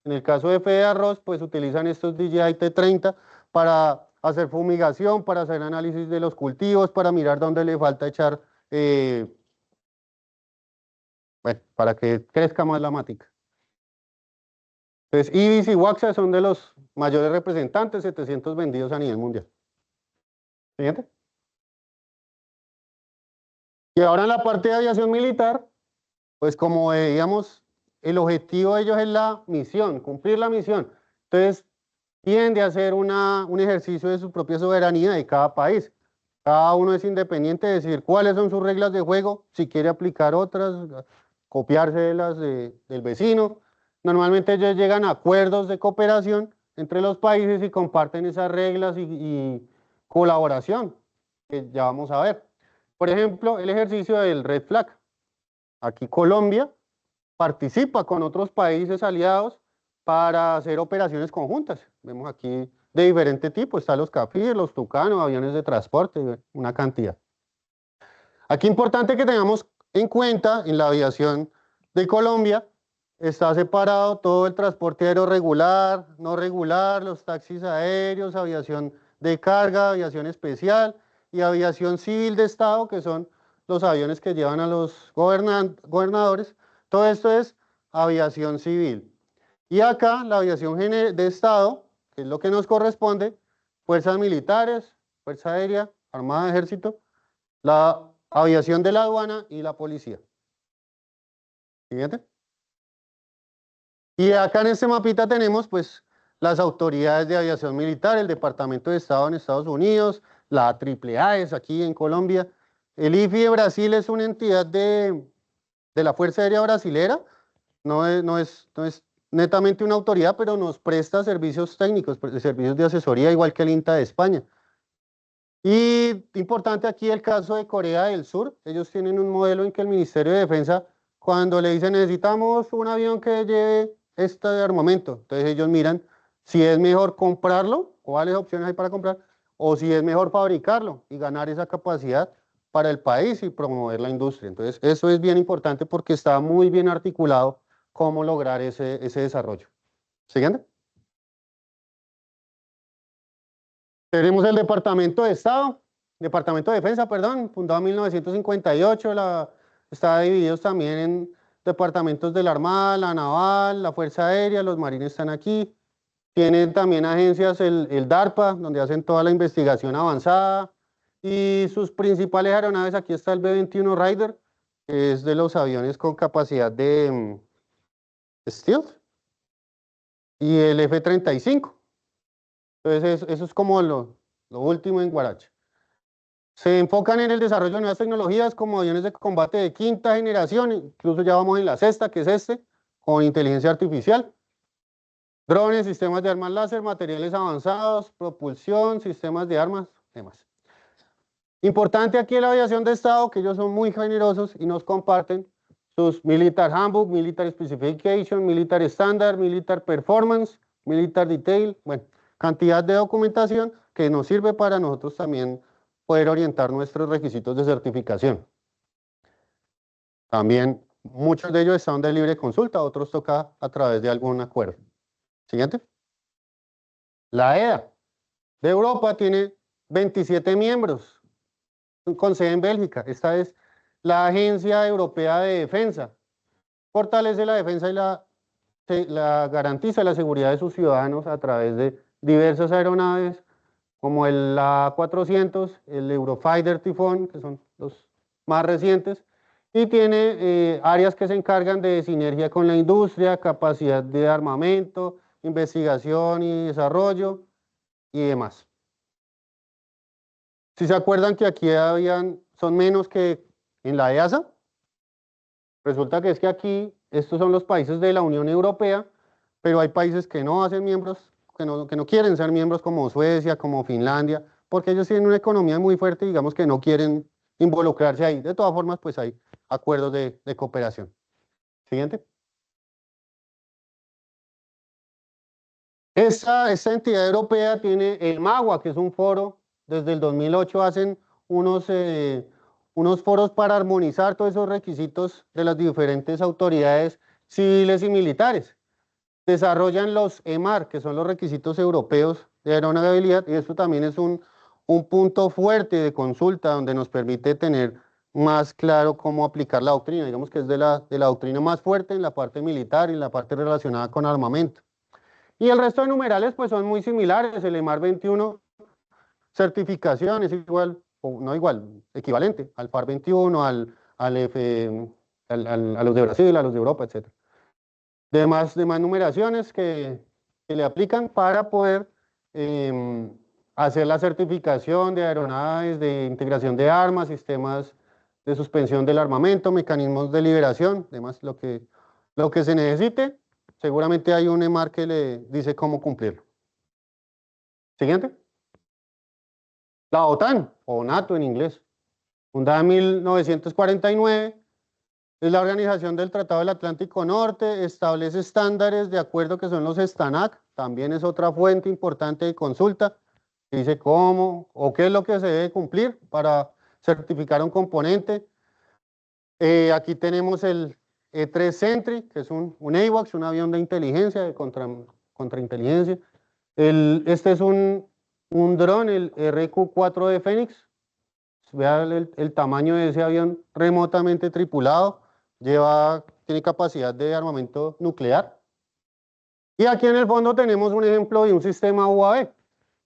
En el caso de Fede Arroz, pues utilizan estos DJI T30 para hacer fumigación, para hacer análisis de los cultivos, para mirar dónde le falta echar, bueno, para que crezca más la matica. Entonces, Ibis y Waxa son de los mayores representantes, 700 vendidos a nivel mundial. Siguiente. Y ahora en la parte de aviación militar, pues como veíamos, el objetivo de ellos es la misión, cumplir la misión. Entonces, tiende a hacer un ejercicio de su propia soberanía de cada país. Cada uno es independiente de decir cuáles son sus reglas de juego, si quiere aplicar otras, copiarse de las del vecino. Normalmente ellos llegan a acuerdos de cooperación entre los países y comparten esas reglas y colaboración, que ya vamos a ver. Por ejemplo, el ejercicio del Red Flag. Aquí Colombia participa con otros países aliados para hacer operaciones conjuntas. Vemos aquí de diferente tipo, están los CAFIR, los Tucano, aviones de transporte, una cantidad. Aquí importante que tengamos en cuenta, en la aviación de Colombia, está separado todo el transporte aéreo regular, no regular, los taxis aéreos, aviación de carga, aviación especial y aviación civil de Estado, que son los aviones que llevan a los gobernadores. Todo esto es aviación civil. Y acá la aviación de Estado, que es lo que nos corresponde, fuerzas militares, Fuerza Aérea, Armada, Ejército, la aviación de la aduana y la policía. Siguiente. Y acá en este mapita tenemos pues las autoridades de aviación militar, el Departamento de Estado en Estados Unidos, la AAA es aquí en Colombia. El IFI de Brasil es una entidad de la Fuerza Aérea Brasilera, no es netamente una autoridad, pero nos presta servicios técnicos, servicios de asesoría, igual que el INTA de España. Y importante aquí el caso de Corea del Sur, ellos tienen un modelo en que el Ministerio de Defensa, cuando le dicen necesitamos un avión que lleve este armamento, entonces ellos miran si es mejor comprarlo, cuáles opciones hay para comprar, o si es mejor fabricarlo y ganar esa capacidad para el país y promover la industria. Entonces eso es bien importante porque está muy bien articulado cómo lograr ese desarrollo. Siguiente. Tenemos el Departamento de Estado, Departamento de Defensa, perdón, fundado en 1958, está dividido también departamentos de la Armada, la Naval, la Fuerza Aérea, los marines están aquí. Tienen también agencias, el DARPA, donde hacen toda la investigación avanzada. Y sus principales aeronaves, aquí está el B-21 Raider, que es de los aviones con capacidad de stealth, y el F-35. Entonces, eso es como lo último en Guaracha. Se enfocan en el desarrollo de nuevas tecnologías como aviones de combate de quinta generación, incluso ya vamos en la sexta, que es con inteligencia artificial. Drones, sistemas de armas láser, materiales avanzados, propulsión, sistemas de armas, demás. Importante aquí en la aviación de Estado, que ellos son muy generosos y nos comparten sus Military Handbook, Military Specification, Military Standard, Military Performance, Military Detail, bueno, cantidad de documentación que nos sirve para nosotros también poder orientar nuestros requisitos de certificación. También muchos de ellos están de libre consulta, otros toca a través de algún acuerdo. Siguiente. La EDA de Europa tiene 27 miembros, con sede en Bélgica. Esta es la Agencia Europea de Defensa. Fortalece la defensa y la garantiza la seguridad de sus ciudadanos a través de diversas aeronaves, como el A400, el Eurofighter Typhoon, que son los más recientes, y tiene áreas que se encargan de sinergia con la industria, capacidad de armamento, investigación y desarrollo, y demás. Si se acuerdan que aquí son menos que en la EASA, resulta que es que aquí, estos son los países de la Unión Europea, pero hay países que no hacen miembros, que no quieren ser miembros, como Suecia, como Finlandia, porque ellos tienen una economía muy fuerte, digamos que no quieren involucrarse ahí. De todas formas, pues hay acuerdos de cooperación. Siguiente. Esta entidad europea tiene el MAGUA, que es un foro. Desde el 2008 hacen unos foros para armonizar todos esos requisitos de las diferentes autoridades civiles y militares. Desarrollan los EMAR, que son los requisitos europeos de aeronavegabilidad, y esto también es un punto fuerte de consulta donde nos permite tener más claro cómo aplicar la doctrina. Digamos que es de la doctrina más fuerte en la parte militar y en la parte relacionada con armamento. Y el resto de numerales pues son muy similares. El EMAR 21, certificación, es igual, o no igual, equivalente al FAR 21, a los de Brasil, a los de Europa, etc. Demás numeraciones que le aplican para poder hacer la certificación de aeronaves, de integración de armas, sistemas de suspensión del armamento, mecanismos de liberación, demás lo que se necesite. Seguramente hay un EMAR que le dice cómo cumplirlo. Siguiente. La OTAN, o NATO en inglés, fundada en 1949, es la organización del Tratado del Atlántico Norte, establece estándares de acuerdo que son los STANAC, también es otra fuente importante de consulta, dice cómo o qué es lo que se debe cumplir para certificar un componente. Aquí tenemos el E3 Sentry, que es un AWACS, un avión de inteligencia, de contrainteligencia. Este es un dron, el RQ-4 de Fénix. Vean el tamaño de ese avión remotamente tripulado. Tiene capacidad de armamento nuclear. Y aquí en el fondo tenemos un ejemplo de un sistema UAV.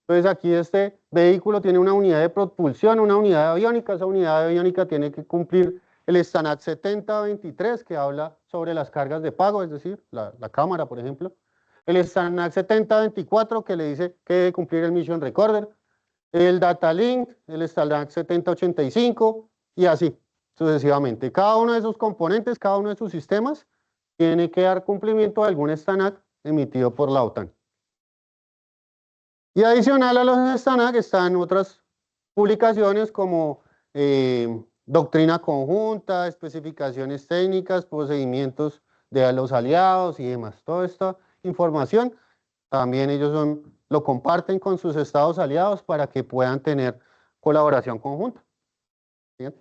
Entonces aquí este vehículo tiene una unidad de propulsión, una unidad de aviónica. Esa unidad de aviónica tiene que cumplir el STANAC 7023, que habla sobre las cargas de pago, es decir, la cámara, por ejemplo. El STANAC 7024, que le dice que debe cumplir el Mission Recorder. El Data Link, el STANAC 7085, y así sucesivamente. Cada uno de esos componentes, cada uno de sus sistemas, tiene que dar cumplimiento a algún STANAC emitido por la OTAN. Y adicional a los STANAC están otras publicaciones como doctrina conjunta, especificaciones técnicas, procedimientos de los aliados y demás. Toda esta información también ellos lo comparten con sus estados aliados para que puedan tener colaboración conjunta. ¿Bien?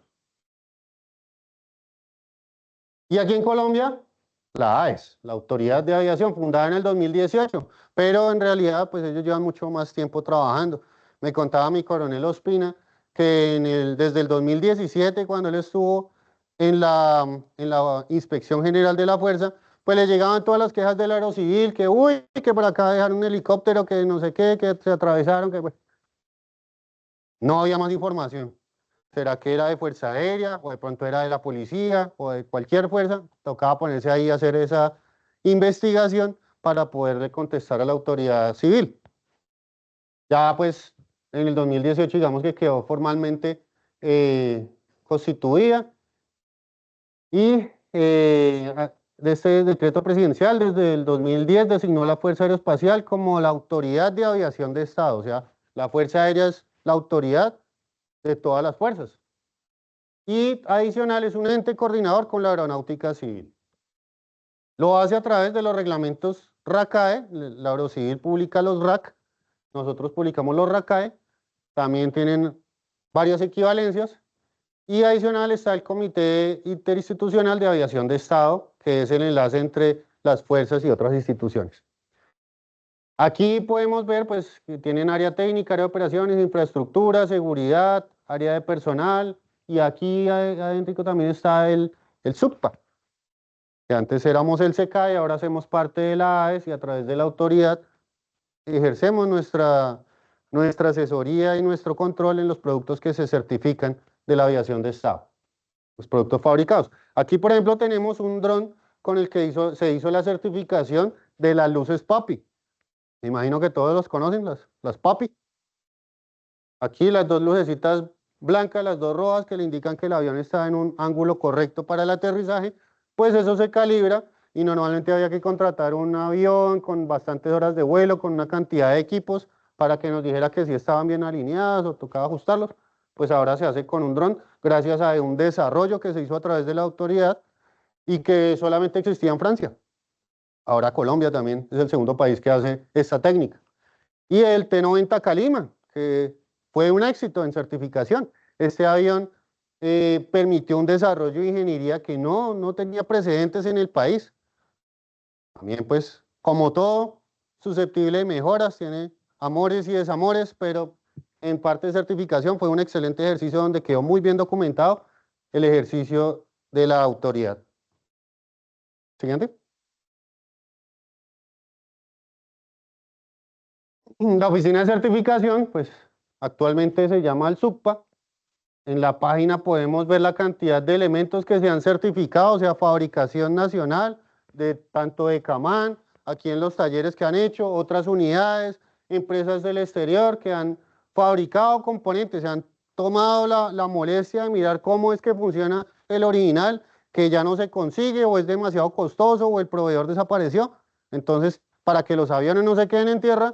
Y aquí en Colombia, la AES, la Autoridad de Aviación, fundada en el 2018, pero en realidad pues ellos llevan mucho más tiempo trabajando. Me contaba mi coronel Ospina que desde el 2017, cuando él estuvo en la Inspección General de la Fuerza, pues le llegaban todas las quejas del Aerocivil, que uy, que por acá dejaron un helicóptero, que no sé qué, que se atravesaron, que bueno. No había más información. ¿Será que era de Fuerza Aérea o de pronto era de la policía o de cualquier fuerza? Tocaba ponerse ahí a hacer esa investigación para poderle contestar a la autoridad civil. Ya pues en el 2018 digamos que quedó formalmente constituida y de este decreto presidencial desde el 2010 designó la Fuerza Aeroespacial como la autoridad de aviación de Estado, o sea, la Fuerza Aérea es la autoridad de todas las fuerzas. Y adicional es un ente coordinador con la aeronáutica civil. Lo hace a través de los reglamentos RACAE, la Aerocivil publica los RAC, nosotros publicamos los RACAE, también tienen varias equivalencias, y adicional está el Comité Interinstitucional de Aviación de Estado, que es el enlace entre las fuerzas y otras instituciones. Aquí podemos ver pues, que tienen área técnica, área de operaciones, infraestructura, seguridad, área de personal, y aquí adentro también está el SUCPA, que antes éramos el SECAE, ahora hacemos parte de la AES y a través de la autoridad ejercemos nuestra asesoría y nuestro control en los productos que se certifican de la aviación de Estado, los productos fabricados. Aquí, por ejemplo, tenemos un dron con el que se hizo la certificación de las luces PAPI. Me imagino que todos los conocen, las PAPI. Aquí las dos lucecitas blancas, las dos rojas que le indican que el avión está en un ángulo correcto para el aterrizaje, pues eso se calibra y normalmente había que contratar un avión con bastantes horas de vuelo, con una cantidad de equipos para que nos dijera que si estaban bien alineadas o tocaba ajustarlos, pues ahora se hace con un dron gracias a un desarrollo que se hizo a través de la autoridad y que solamente existía en Francia. Ahora Colombia también es el segundo país que hace esta técnica. Y el T-90 Calima, que fue un éxito en certificación. Este avión permitió un desarrollo de ingeniería que no tenía precedentes en el país. También pues, como todo, susceptible de mejoras, tiene amores y desamores, pero en parte de certificación fue un excelente ejercicio donde quedó muy bien documentado el ejercicio de la autoridad. Siguiente. La oficina de certificación, pues actualmente se llama el SUCPA. En la página podemos ver la cantidad de elementos que se han certificado, o sea, fabricación nacional, tanto de Camán, aquí en los talleres que han hecho, otras unidades, empresas del exterior que han fabricado componentes, se han tomado la molestia de mirar cómo es que funciona el original, que ya no se consigue o es demasiado costoso o el proveedor desapareció. Entonces, para que los aviones no se queden en tierra,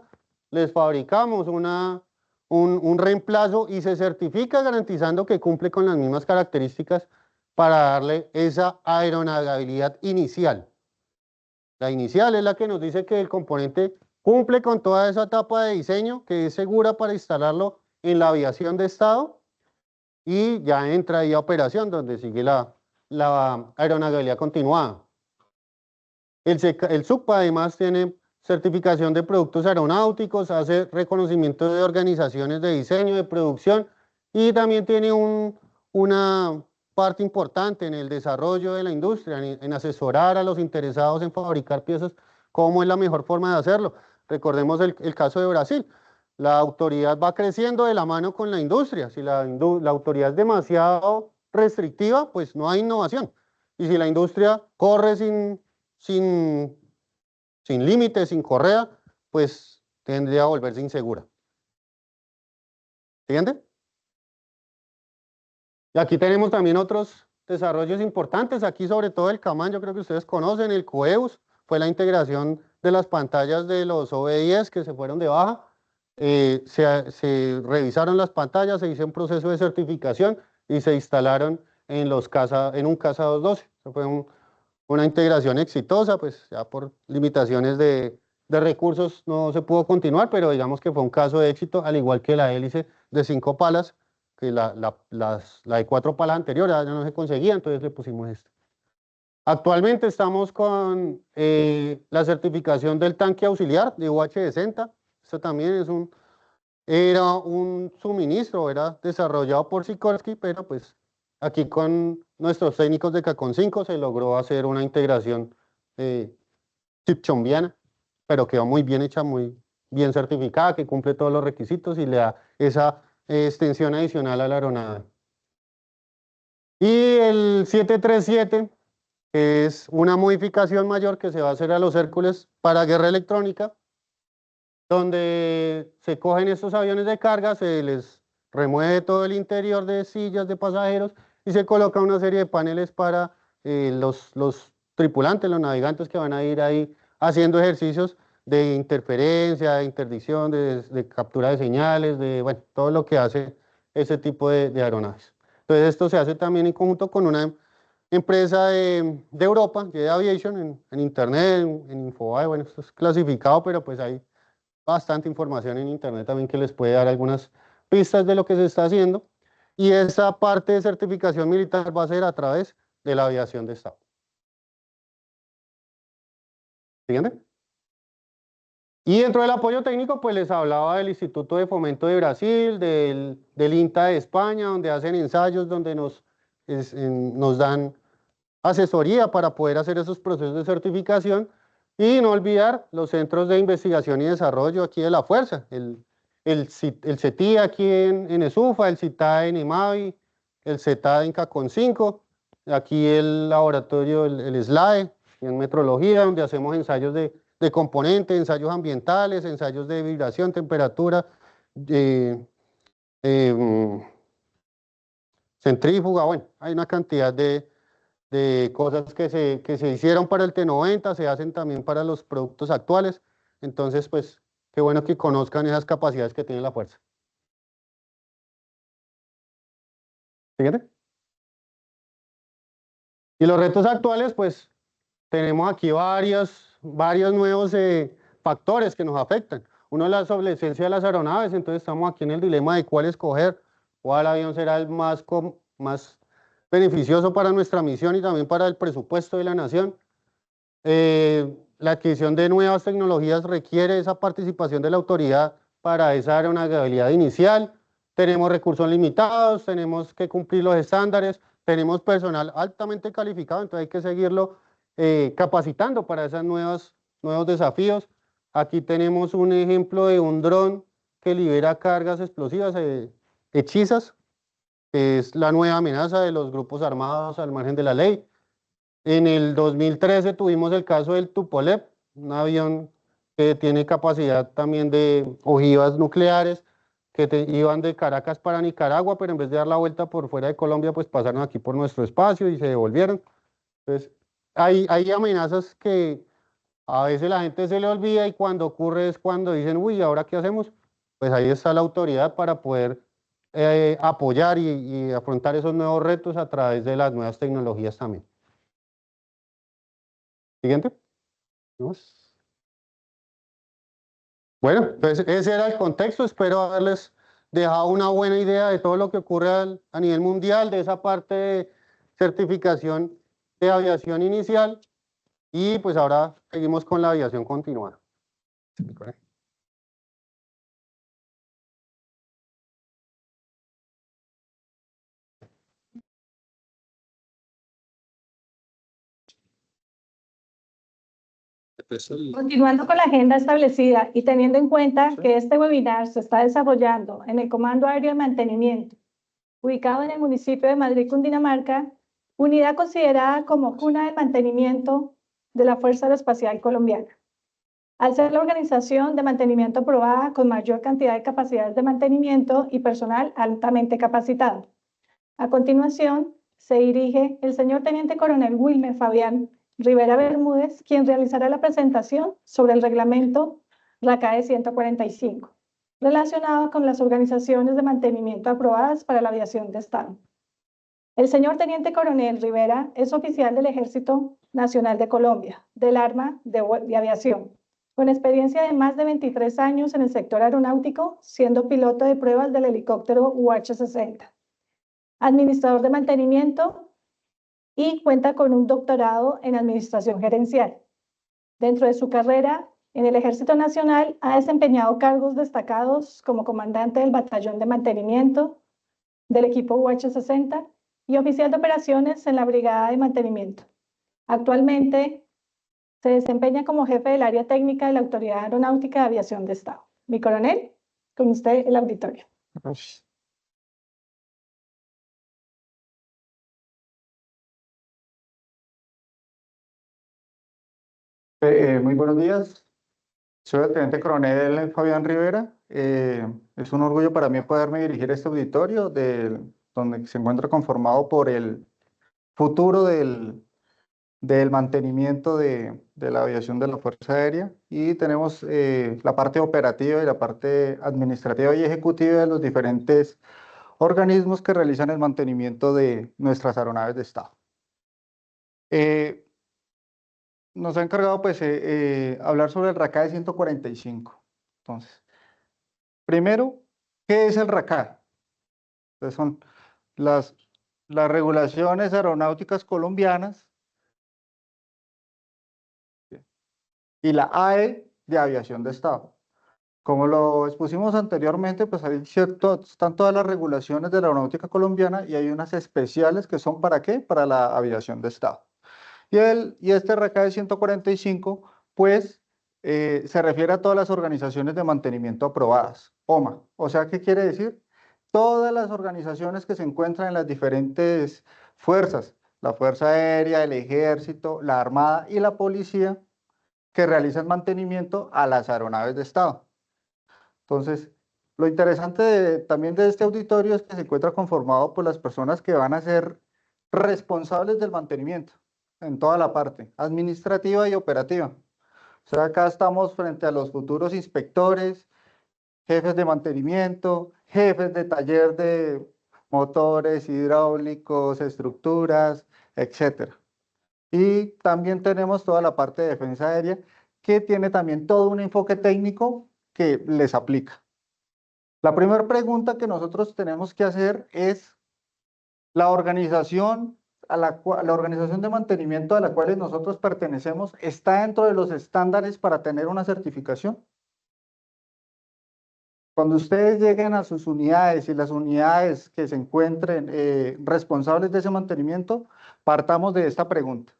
les fabricamos un reemplazo y se certifica garantizando que cumple con las mismas características para darle esa aeronavegabilidad inicial. La inicial es la que nos dice que el componente cumple con toda esa etapa de diseño, que es segura para instalarlo en la aviación de Estado y ya entra ahí a operación donde sigue la aeronavegabilidad continuada. El SUCPA además tiene certificación de productos aeronáuticos, hace reconocimiento de organizaciones de diseño, de producción y también tiene una parte importante en el desarrollo de la industria, en asesorar a los interesados en fabricar piezas, cómo es la mejor forma de hacerlo. Recordemos el caso de Brasil. La autoridad va creciendo de la mano con la industria. Si la autoridad es demasiado restrictiva, pues no hay innovación. Y si la industria corre sin límites, sin correa, pues tendría que volverse insegura. ¿Siguiente? Y aquí tenemos también otros desarrollos importantes. Aquí sobre todo el Camán, yo creo que ustedes conocen, el Coeus, fue la integración de las pantallas de los OV10 que se fueron de baja. Se revisaron las pantallas, se hizo un proceso de certificación y se instalaron en un CASA 212. Eso fue una integración exitosa, pues ya por limitaciones de recursos no se pudo continuar, pero digamos que fue un caso de éxito, al igual que la hélice de 5 palas, que la de 4 palas anterior ya no se conseguía, entonces le pusimos esto. Actualmente estamos con la certificación del tanque auxiliar de UH-60. Esto también era un suministro, era desarrollado por Sikorsky, pero pues Aquí con nuestros técnicos de Cacon 5 se logró hacer una integración chipchombiana, pero quedó muy bien hecha, muy bien certificada, que cumple todos los requisitos y le da esa extensión adicional a la aeronave. Y el 737 es una modificación mayor que se va a hacer a los Hércules para guerra electrónica, donde se cogen estos aviones de carga, se les remueve todo el interior de sillas de pasajeros y se coloca una serie de paneles para los tripulantes, los navegantes que van a ir ahí haciendo ejercicios de interferencia, de interdicción, de captura de señales, de bueno, todo lo que hace ese tipo de aeronaves. Entonces esto se hace también en conjunto con una empresa de Europa, de Aviation, en internet, en Infobae, bueno, esto es clasificado, pero pues hay bastante información en internet también que les puede dar algunas pistas de lo que se está haciendo. Y esa parte de certificación militar va a ser a través de la aviación de Estado. ¿Siguiente? Y dentro del apoyo técnico, pues les hablaba del Instituto de Fomento de Brasil, del INTA de España, donde hacen ensayos, donde nos dan asesoría para poder hacer esos procesos de certificación. Y no olvidar los centros de investigación y desarrollo aquí de la Fuerza, el CETI aquí en ESUFA, el CITAE en IMAVI, el CETAD en Cacon 5, aquí el laboratorio, el SLAE, en metrología, donde hacemos ensayos de componentes, ensayos ambientales, ensayos de vibración, temperatura, centrífuga, bueno, hay una cantidad de cosas que se hicieron para el T90, se hacen también para los productos actuales. Entonces, pues, qué bueno que conozcan esas capacidades que tiene la Fuerza. Siguiente. Y los retos actuales, pues, tenemos aquí varios nuevos factores que nos afectan. Uno es la obsolescencia de las aeronaves, entonces estamos aquí en el dilema de cuál escoger, cuál avión será el más beneficioso para nuestra misión y también para el presupuesto de la nación. La adquisición de nuevas tecnologías requiere esa participación de la autoridad para esa aeronavegabilidad inicial. Tenemos recursos limitados, tenemos que cumplir los estándares, tenemos personal altamente calificado, entonces hay que seguirlo capacitando para esos nuevos desafíos. Aquí tenemos un ejemplo de un dron que libera cargas explosivas hechizas, que es la nueva amenaza de los grupos armados al margen de la ley. En el 2013 tuvimos el caso del Tupolev, un avión que tiene capacidad también de ojivas nucleares, que iban de Caracas para Nicaragua, pero en vez de dar la vuelta por fuera de Colombia, pues pasaron aquí por nuestro espacio y se devolvieron. Entonces, hay amenazas que a veces la gente se le olvida y cuando ocurre es cuando dicen, uy, ¿ahora qué hacemos? Pues ahí está la autoridad para poder apoyar y afrontar esos nuevos retos a través de las nuevas tecnologías también. Siguiente. Bueno, entonces ese era el contexto. Espero haberles dejado una buena idea de todo lo que ocurre a nivel mundial, de esa parte de certificación de aviación inicial. Y pues ahora seguimos con la aviación continuada. Continuando con la agenda establecida y teniendo en cuenta que este webinar se está desarrollando en el Comando Aéreo de Mantenimiento, ubicado en el municipio de Madrid, Cundinamarca, unidad considerada como cuna del mantenimiento de la Fuerza Aeroespacial Colombiana. Al ser la organización de mantenimiento aprobada con mayor cantidad de capacidades de mantenimiento y personal altamente capacitado. A continuación, se dirige el señor Teniente Coronel Wilmer Fabián Rivera Bermúdez, quien realizará la presentación sobre el reglamento RACAE 145, relacionado con las organizaciones de mantenimiento aprobadas para la aviación de Estado. El señor Teniente Coronel Rivera es oficial del Ejército Nacional de Colombia, del Arma de Aviación, con experiencia de más de 23 años en el sector aeronáutico, siendo piloto de pruebas del helicóptero UH-60, administrador de mantenimiento y cuenta con un doctorado en administración gerencial. Dentro de su carrera en el Ejército Nacional ha desempeñado cargos destacados como comandante del Batallón de Mantenimiento del equipo UH-60 y oficial de operaciones en la Brigada de Mantenimiento. Actualmente se desempeña como jefe del área técnica de la Autoridad Aeronáutica de Aviación de Estado. Mi coronel, con usted el auditorio. Gracias. Muy buenos días. Soy el teniente coronel Fabián Rivera. Es un orgullo para mí poderme dirigir a este auditorio donde se encuentra conformado por el futuro del mantenimiento de la aviación de la Fuerza Aérea, y tenemos la parte operativa y la parte administrativa y ejecutiva de los diferentes organismos que realizan el mantenimiento de nuestras aeronaves de Estado. Nos ha encargado pues hablar sobre el RACAE 145. Entonces, primero, ¿qué es el RACAE? Entonces son las, las regulaciones aeronáuticas colombianas y la AE de aviación de Estado. Como lo expusimos anteriormente, pues están todas las regulaciones de la aeronáutica colombiana, y hay unas especiales que son ¿para qué? Para la aviación de Estado. Y este RACAE 145, pues, se refiere a todas las organizaciones de mantenimiento aprobadas, OMA. O sea, ¿qué quiere decir? Todas las organizaciones que se encuentran en las diferentes fuerzas, la Fuerza Aérea, el Ejército, la Armada y la Policía, que realizan mantenimiento a las aeronaves de Estado. Entonces, lo interesante también de este auditorio es que se encuentra conformado por las personas que van a ser responsables del mantenimiento en toda la parte administrativa y operativa. O sea, acá estamos frente a los futuros inspectores, jefes de mantenimiento, jefes de taller de motores, hidráulicos, estructuras, etc. Y también tenemos toda la parte de defensa aérea, que tiene también todo un enfoque técnico que les aplica. La primera pregunta que nosotros tenemos que hacer es: ¿la organización la organización de mantenimiento a la cual nosotros pertenecemos está dentro de los estándares para tener una certificación? Cuando ustedes lleguen a sus unidades y las unidades que se encuentren responsables de ese mantenimiento, partamos de esta pregunta.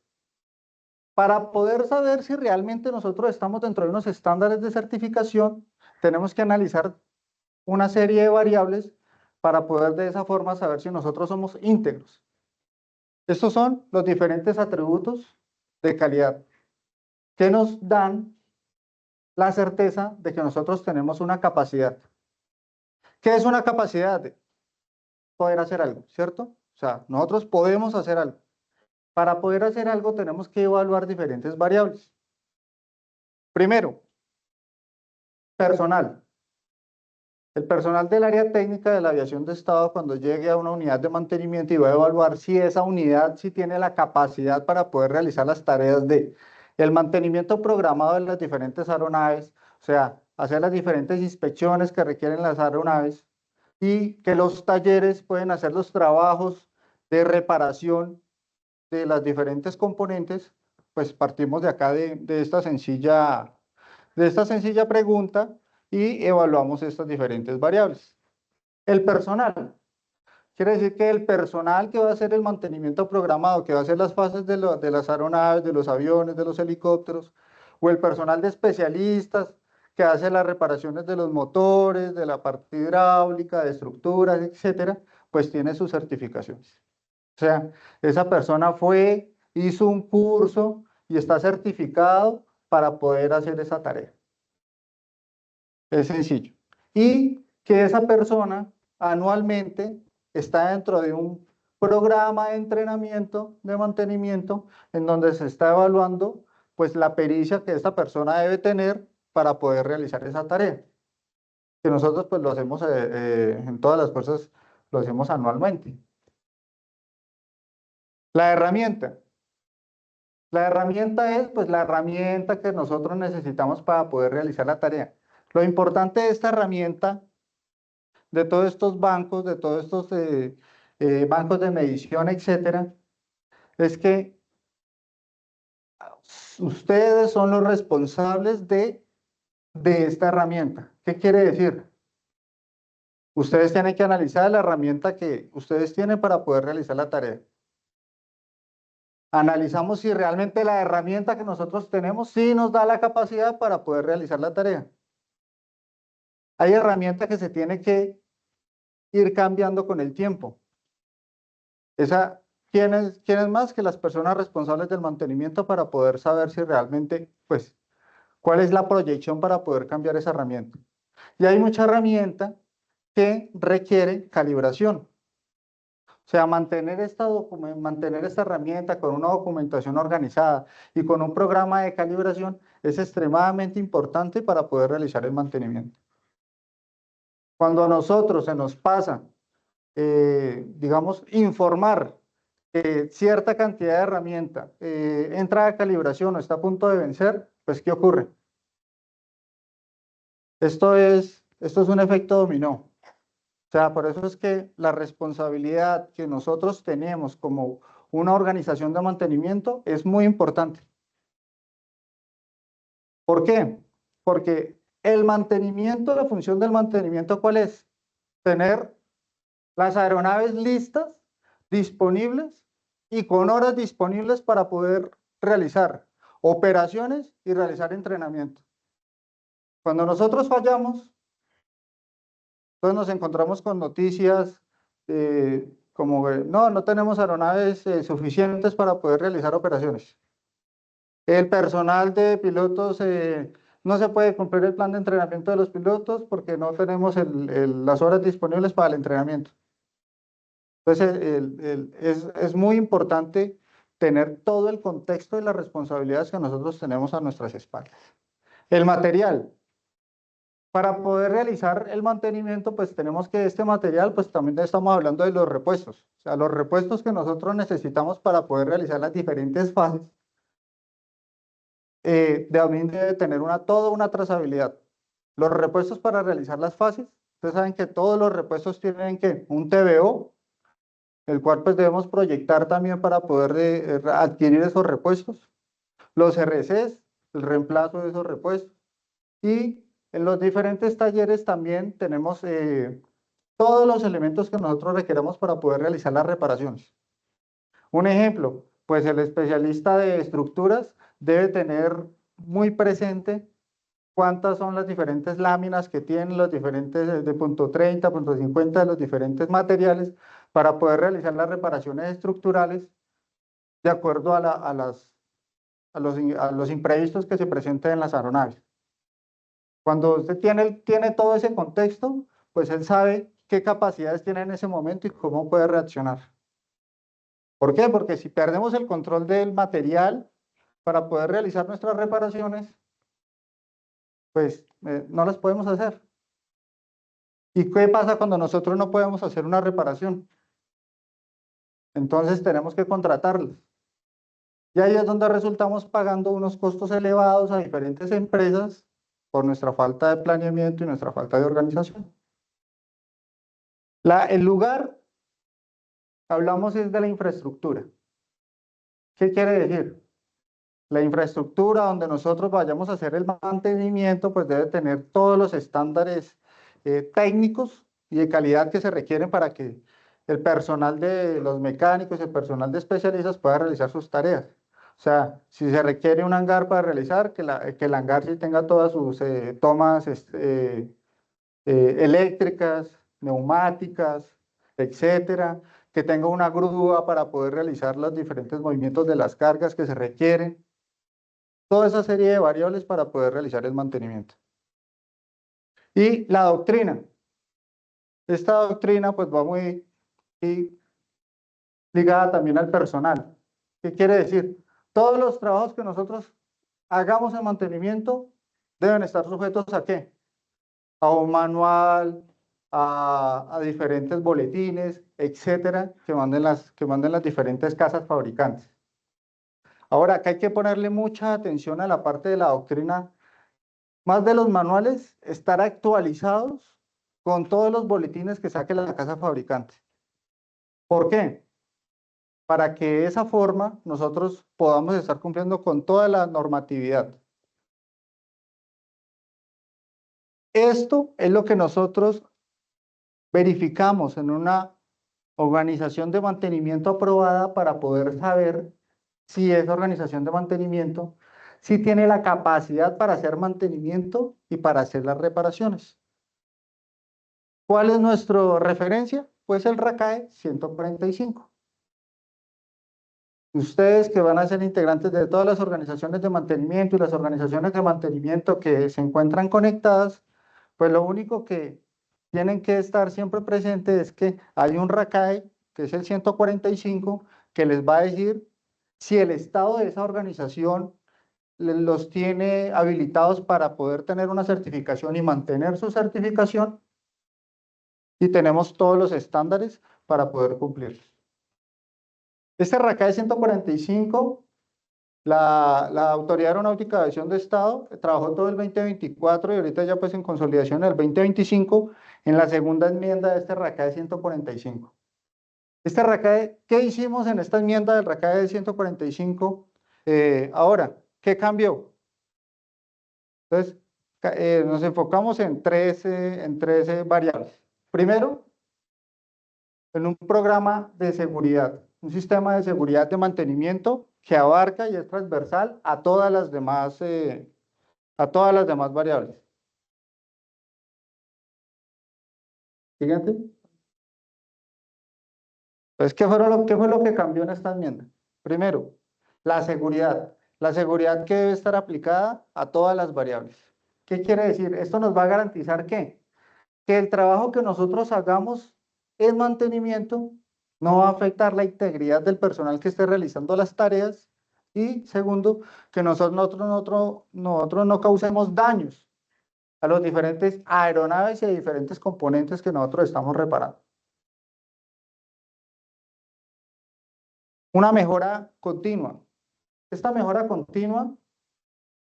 Para poder saber si realmente nosotros estamos dentro de unos estándares de certificación, tenemos que analizar una serie de variables para poder de esa forma saber si nosotros somos íntegros. Estos son los diferentes atributos de calidad que nos dan la certeza de que nosotros tenemos una capacidad. ¿Qué es una capacidad? De poder hacer algo, ¿cierto? O sea, nosotros podemos hacer algo. Para poder hacer algo tenemos que evaluar diferentes variables. Primero, personal. El personal del área técnica de la aviación de Estado, cuando llegue a una unidad de mantenimiento, y va a evaluar si esa unidad sí tiene la capacidad para poder realizar las tareas de el mantenimiento programado de las diferentes aeronaves, o sea, hacer las diferentes inspecciones que requieren las aeronaves, y que los talleres pueden hacer los trabajos de reparación de las diferentes componentes. Pues partimos de acá de esta sencilla pregunta y evaluamos estas diferentes variables. El personal. Quiere decir que el personal que va a hacer el mantenimiento programado, que va a hacer las fases de las aeronaves, de los aviones, de los helicópteros, o el personal de especialistas que hace las reparaciones de los motores, de la parte hidráulica, de estructuras, etcétera, pues tiene sus certificaciones. O sea, esa persona hizo un curso y está certificado para poder hacer esa tarea. Es sencillo. Y que esa persona anualmente está dentro de un programa de entrenamiento, de mantenimiento, en donde se está evaluando pues la pericia que esta persona debe tener para poder realizar esa tarea. Que nosotros pues lo hacemos en todas las fuerzas, lo hacemos anualmente. La herramienta. La herramienta es pues la herramienta que nosotros necesitamos para poder realizar la tarea. Lo importante de esta herramienta, de todos estos bancos, de todos estos bancos de medición, etcétera, es que ustedes son los responsables de esta herramienta. ¿Qué quiere decir? Ustedes tienen que analizar la herramienta que ustedes tienen para poder realizar la tarea. Analizamos si realmente la herramienta que nosotros tenemos sí nos da la capacidad para poder realizar la tarea. Hay herramientas que se tienen que ir cambiando con el tiempo. ¿Quiénes más que las personas responsables del mantenimiento para poder saber si realmente, pues, cuál es la proyección para poder cambiar esa herramienta? Y hay mucha herramienta que requiere calibración. O sea, mantener esta herramienta con una documentación organizada y con un programa de calibración es extremadamente importante para poder realizar el mantenimiento. Cuando a nosotros se nos pasa, digamos, informar que cierta cantidad de herramienta entra a calibración o está a punto de vencer, pues ¿qué ocurre? Esto es un efecto dominó. O sea, por eso es que la responsabilidad que nosotros tenemos como una organización de mantenimiento es muy importante. ¿Por qué? Porque el mantenimiento, la función del mantenimiento, ¿cuál es? Tener las aeronaves listas, disponibles y con horas disponibles para poder realizar operaciones y realizar entrenamiento. Cuando nosotros fallamos, entonces nos encontramos con noticias como no tenemos aeronaves suficientes para poder realizar operaciones. El personal de pilotos no se puede cumplir el plan de entrenamiento de los pilotos porque no tenemos las horas disponibles para el entrenamiento. Entonces es muy importante tener todo el contexto y las responsabilidades que nosotros tenemos a nuestras espaldas. El material. Para poder realizar el mantenimiento, pues tenemos que este material, pues también estamos hablando de los repuestos. O sea, los repuestos que nosotros necesitamos para poder realizar las diferentes fases, también debe tener toda una trazabilidad. Los repuestos para realizar las fases, ustedes saben que todos los repuestos tienen que un TBO, el cual pues debemos proyectar también para poder adquirir esos repuestos. Los RCs, el reemplazo de esos repuestos. Y en los diferentes talleres también tenemos todos los elementos que nosotros requeramos para poder realizar las reparaciones. Un ejemplo, pues el especialista de estructuras debe tener muy presente cuántas son las diferentes láminas que tienen los diferentes de punto 30, punto 50 de los diferentes materiales para poder realizar las reparaciones estructurales de acuerdo a los imprevistos que se presenten en las aeronaves. Cuando usted tiene todo ese contexto, pues él sabe qué capacidades tiene en ese momento y cómo puede reaccionar. ¿Por qué? Porque si perdemos el control del material para poder realizar nuestras reparaciones, pues no las podemos hacer. ¿Y qué pasa cuando nosotros no podemos hacer una reparación? Entonces tenemos que contratarlas. Y ahí es donde resultamos pagando unos costos elevados a diferentes empresas por nuestra falta de planeamiento y nuestra falta de organización. El lugar, hablamos es de la infraestructura. ¿Qué quiere decir? La infraestructura donde nosotros vayamos a hacer el mantenimiento, pues debe tener todos los estándares técnicos y de calidad que se requieren para que el personal de los mecánicos y el personal de especialistas pueda realizar sus tareas. O sea, si se requiere un hangar para realizar, que el hangar sí tenga todas sus tomas eléctricas, neumáticas, etcétera, que tenga una grúa para poder realizar los diferentes movimientos de las cargas que se requieren. Toda esa serie de variables para poder realizar el mantenimiento. Y la doctrina. Esta doctrina pues va muy ligada también al personal. ¿Qué quiere decir? Todos los trabajos que nosotros hagamos en mantenimiento deben estar sujetos ¿a qué? A un manual, a diferentes boletines, etcétera, que manden las diferentes casas fabricantes. Ahora, acá hay que ponerle mucha atención a la parte de la doctrina, más de los manuales, estar actualizados con todos los boletines que saque la casa fabricante. ¿Por qué? Para que de esa forma nosotros podamos estar cumpliendo con toda la normatividad. Esto es lo que nosotros verificamos en una organización de mantenimiento aprobada para poder saber si esa organización de mantenimiento sí tiene la capacidad para hacer mantenimiento y para hacer las reparaciones. ¿Cuál es nuestra referencia? Pues el RACAE 145. Ustedes que van a ser integrantes de todas las organizaciones de mantenimiento y las organizaciones de mantenimiento que se encuentran conectadas, pues lo único que tienen que estar siempre presentes es que hay un RACAE, que es el 145, que les va a decir si el estado de esa organización los tiene habilitados para poder tener una certificación y mantener su certificación, y tenemos todos los estándares para poder cumplir. Este RACAE 145, la Autoridad Aeronáutica de Aviación de Estado trabajó todo el 2024 y ahorita ya pues en consolidación el 2025 en la segunda enmienda de este RACAE 145. Este RACAE, ¿qué hicimos en esta enmienda del RACAE 145? Ahora, ¿qué cambió? Entonces, nos enfocamos en 13 variables. Primero, en un programa de seguridad, un sistema de seguridad de mantenimiento que abarca y es transversal a todas las demás variables. Siguiente. Entonces, ¿qué fue lo que cambió en esta enmienda? Primero, la seguridad. La seguridad que debe estar aplicada a todas las variables. ¿Qué quiere decir? Esto nos va a garantizar que el trabajo que nosotros hagamos en mantenimiento no va a afectar la integridad del personal que esté realizando las tareas. Y segundo, que nosotros no causemos daños a los diferentes aeronaves y a diferentes componentes que nosotros estamos reparando. Una mejora continua. Esta mejora continua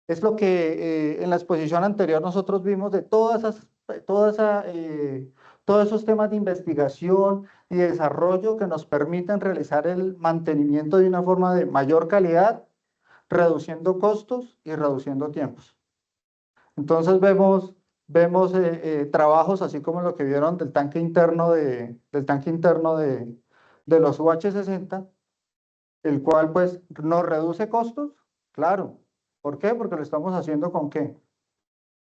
es lo que en la exposición anterior nosotros vimos de todos esos temas de investigación y desarrollo que nos permiten realizar el mantenimiento de una forma de mayor calidad, reduciendo costos y reduciendo tiempos. Entonces vemos trabajos así como lo que vieron del tanque interno de los UH-60, el cual pues nos reduce costos, claro. ¿Por qué? Porque lo estamos haciendo ¿con qué?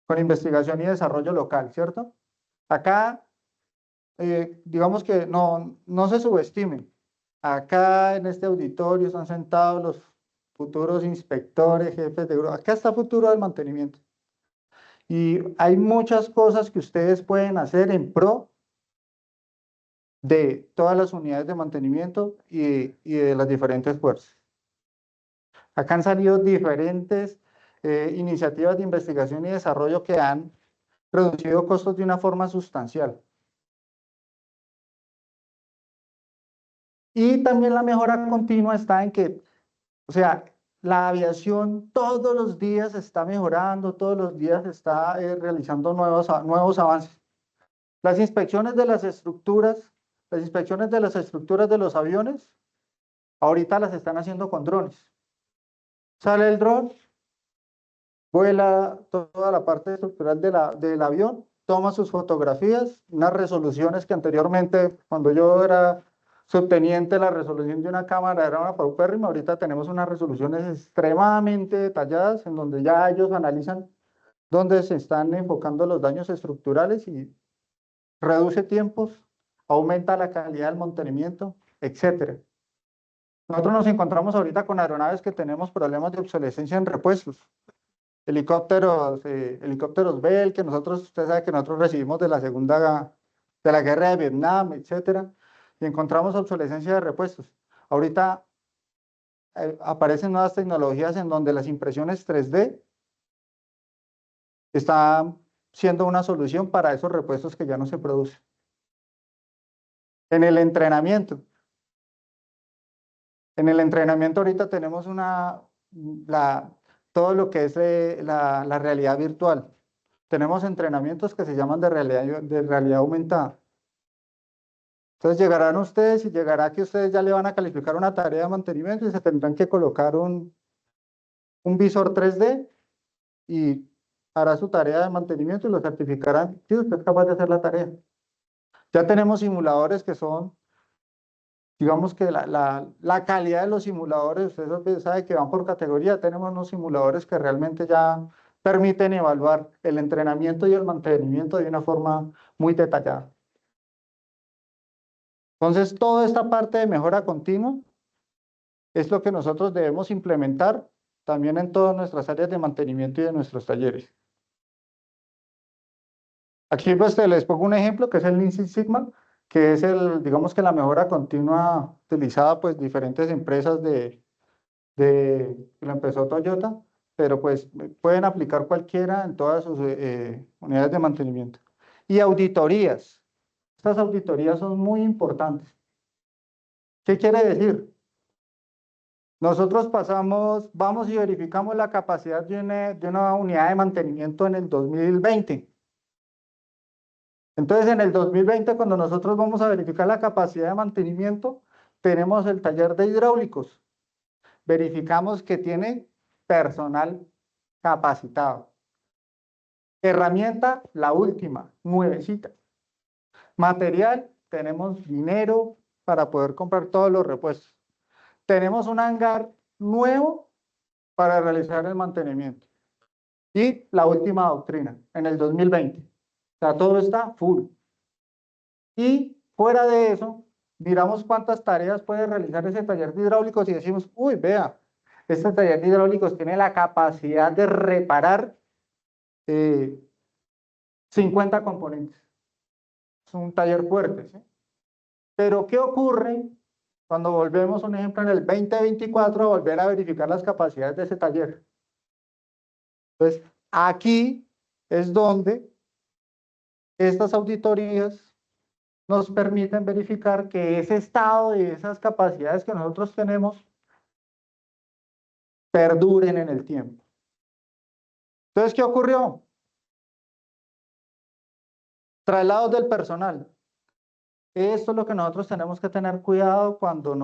Con investigación y desarrollo local, ¿cierto? Acá, digamos que no se subestimen. Acá en este auditorio están sentados los futuros inspectores, jefes de grupo. Acá está futuro del mantenimiento. Y hay muchas cosas que ustedes pueden hacer en pro de todas las unidades de mantenimiento y de las diferentes fuerzas. Acá han salido diferentes iniciativas de investigación y desarrollo que han reducido costos de una forma sustancial. Y también la mejora continua está en que, o sea, la aviación todos los días está mejorando, todos los días está realizando nuevos avances. Las inspecciones de las estructuras de los aviones, ahorita las están haciendo con drones. Sale el dron, vuela toda la parte estructural del avión, toma sus fotografías, unas resoluciones que anteriormente, cuando yo era subteniente, la resolución de una cámara era una paupérrima. Ahorita tenemos unas resoluciones extremadamente detalladas en donde ya ellos analizan dónde se están enfocando los daños estructurales y reduce tiempos, aumenta la calidad del mantenimiento, etc. Nosotros nos encontramos ahorita con aeronaves que tenemos problemas de obsolescencia en repuestos. Helicópteros Bell, que usted sabe que nosotros recibimos de la guerra de Vietnam, etcétera, y encontramos obsolescencia de repuestos. Ahorita aparecen nuevas tecnologías en donde las impresiones 3D están siendo una solución para esos repuestos que ya no se producen. En el entrenamiento ahorita tenemos todo lo que es la realidad virtual. Tenemos entrenamientos que se llaman de realidad aumentada. Entonces llegarán ustedes y llegará que ustedes ya le van a calificar una tarea de mantenimiento y se tendrán que colocar un visor 3D y hará su tarea de mantenimiento y lo certificarán si usted es capaz de hacer la tarea. Ya tenemos simuladores que son, digamos que la calidad de los simuladores, usted sabe que van por categoría, tenemos unos simuladores que realmente ya permiten evaluar el entrenamiento y el mantenimiento de una forma muy detallada. Entonces, toda esta parte de mejora continua es lo que nosotros debemos implementar también en todas nuestras áreas de mantenimiento y de nuestros talleres. Aquí pues les pongo un ejemplo que es el Lean Six Sigma, que es digamos que la mejora continua utilizada pues diferentes empresas que lo empezó Toyota, pero pues pueden aplicar cualquiera en todas sus unidades de mantenimiento. Y auditorías. Estas auditorías son muy importantes. ¿Qué quiere decir? Nosotros vamos y verificamos la capacidad de una unidad de mantenimiento en el 2020. Entonces, en el 2020, cuando nosotros vamos a verificar la capacidad de mantenimiento, tenemos el taller de hidráulicos. Verificamos que tiene personal capacitado. Herramienta, la última, nuevecita. Material, tenemos dinero para poder comprar todos los repuestos. Tenemos un hangar nuevo para realizar el mantenimiento. Y la última doctrina, en el 2020. O sea, todo está full. Y fuera de eso, miramos cuántas tareas puede realizar ese taller de hidráulicos y decimos, uy, vea, este taller de hidráulicos tiene la capacidad de reparar 50 componentes. Es un taller fuerte, ¿sí? Pero ¿qué ocurre cuando volvemos, un ejemplo, en el 2024 a volver a verificar las capacidades de ese taller? Entonces, aquí es donde estas auditorías nos permiten verificar que ese estado y esas capacidades que nosotros tenemos perduren en el tiempo. Entonces, ¿qué ocurrió? Traslados del personal. Esto es lo que nosotros tenemos que tener cuidado cuando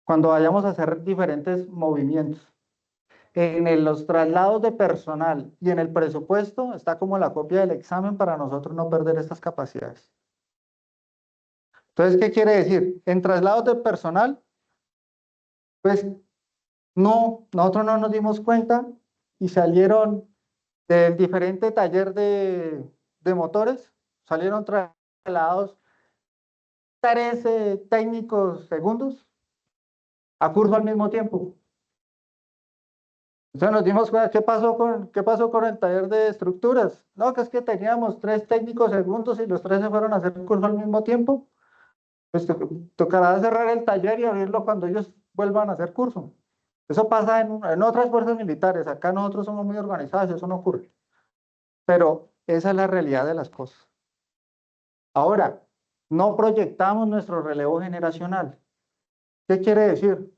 vayamos a hacer diferentes movimientos. En los traslados de personal y en el presupuesto está como la copia del examen para nosotros no perder estas capacidades. Entonces, ¿qué quiere decir? En traslados de personal, pues nosotros no nos dimos cuenta y salieron del diferente taller de motores, salieron trasladados 13 técnicos segundos a curso al mismo tiempo. Entonces nos dimos cuenta, ¿qué pasó con el taller de estructuras? No, que es que teníamos 3 técnicos segundos y los 3 se fueron a hacer el curso al mismo tiempo. Pues tocará cerrar el taller y abrirlo cuando ellos vuelvan a hacer curso. Eso pasa en otras fuerzas militares. Acá nosotros somos muy organizados, eso no ocurre. Pero esa es la realidad de las cosas. Ahora, no proyectamos nuestro relevo generacional. ¿Qué quiere decir?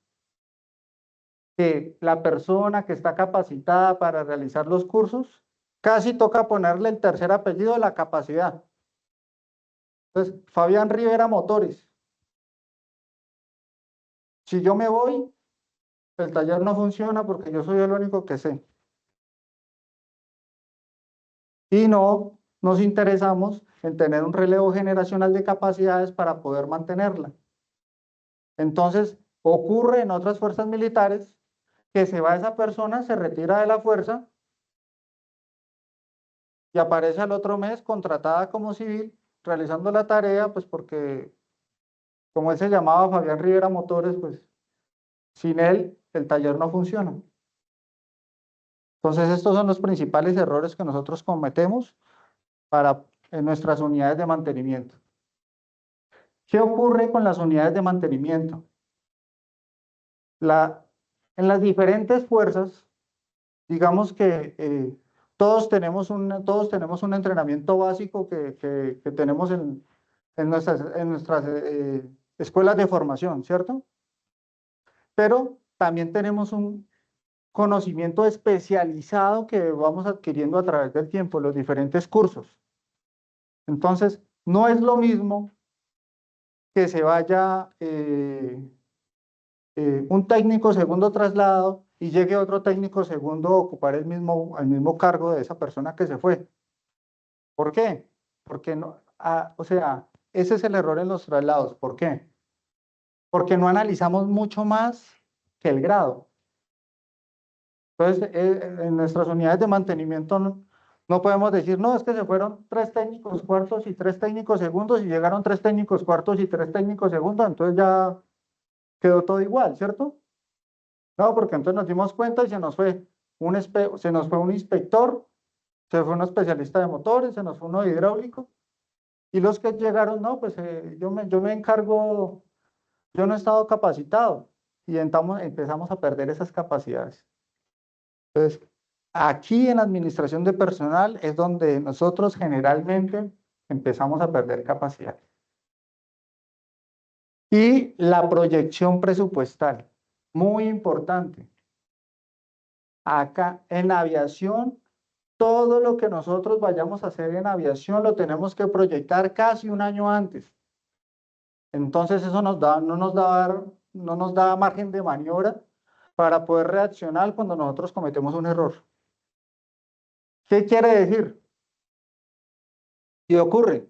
Que la persona que está capacitada para realizar los cursos, casi toca ponerle el tercer apellido de la capacidad. Entonces, Fabián Rivera Motores. Si yo me voy, el taller no funciona porque yo soy el único que sé. Y no nos interesamos en tener un relevo generacional de capacidades para poder mantenerla. Entonces, ocurre en otras fuerzas militares que se va esa persona, se retira de la fuerza y aparece al otro mes contratada como civil, realizando la tarea, pues porque, como él se llamaba Fabián Rivera Motores, pues sin él el taller no funciona. Entonces, estos son los principales errores que nosotros cometemos en nuestras unidades de mantenimiento. ¿Qué ocurre con las unidades de mantenimiento? En las diferentes fuerzas, digamos que todos tenemos un entrenamiento básico que tenemos en nuestras escuelas de formación, ¿cierto? Pero también tenemos un conocimiento especializado que vamos adquiriendo a través del tiempo, los diferentes cursos. Entonces, no es lo mismo que se vaya un técnico segundo traslado y llegue otro técnico segundo a ocupar el mismo cargo de esa persona que se fue. ¿Por qué? Porque no, o sea, ese es el error en los traslados. ¿Por qué? Porque no analizamos mucho más que el grado. Entonces, en nuestras unidades de mantenimiento no podemos decir, no, es que se fueron 3 técnicos cuartos y 3 técnicos segundos y llegaron 3 técnicos cuartos y 3 técnicos segundos, entonces ya quedó todo igual, ¿cierto? No, porque entonces nos dimos cuenta y se nos fue un inspector, se fue un especialista de motores, se nos fue uno de hidráulico, y los que llegaron, no, pues yo me encargo, yo no he estado capacitado, y empezamos a perder esas capacidades. Entonces, aquí en la administración de personal es donde nosotros generalmente empezamos a perder capacidad. Y la proyección presupuestal, muy importante. Acá en la aviación, todo lo que nosotros vayamos a hacer en aviación lo tenemos que proyectar casi un año antes. Entonces eso no nos da margen de maniobra para poder reaccionar cuando nosotros cometemos un error. ¿Qué quiere decir? Y ocurre,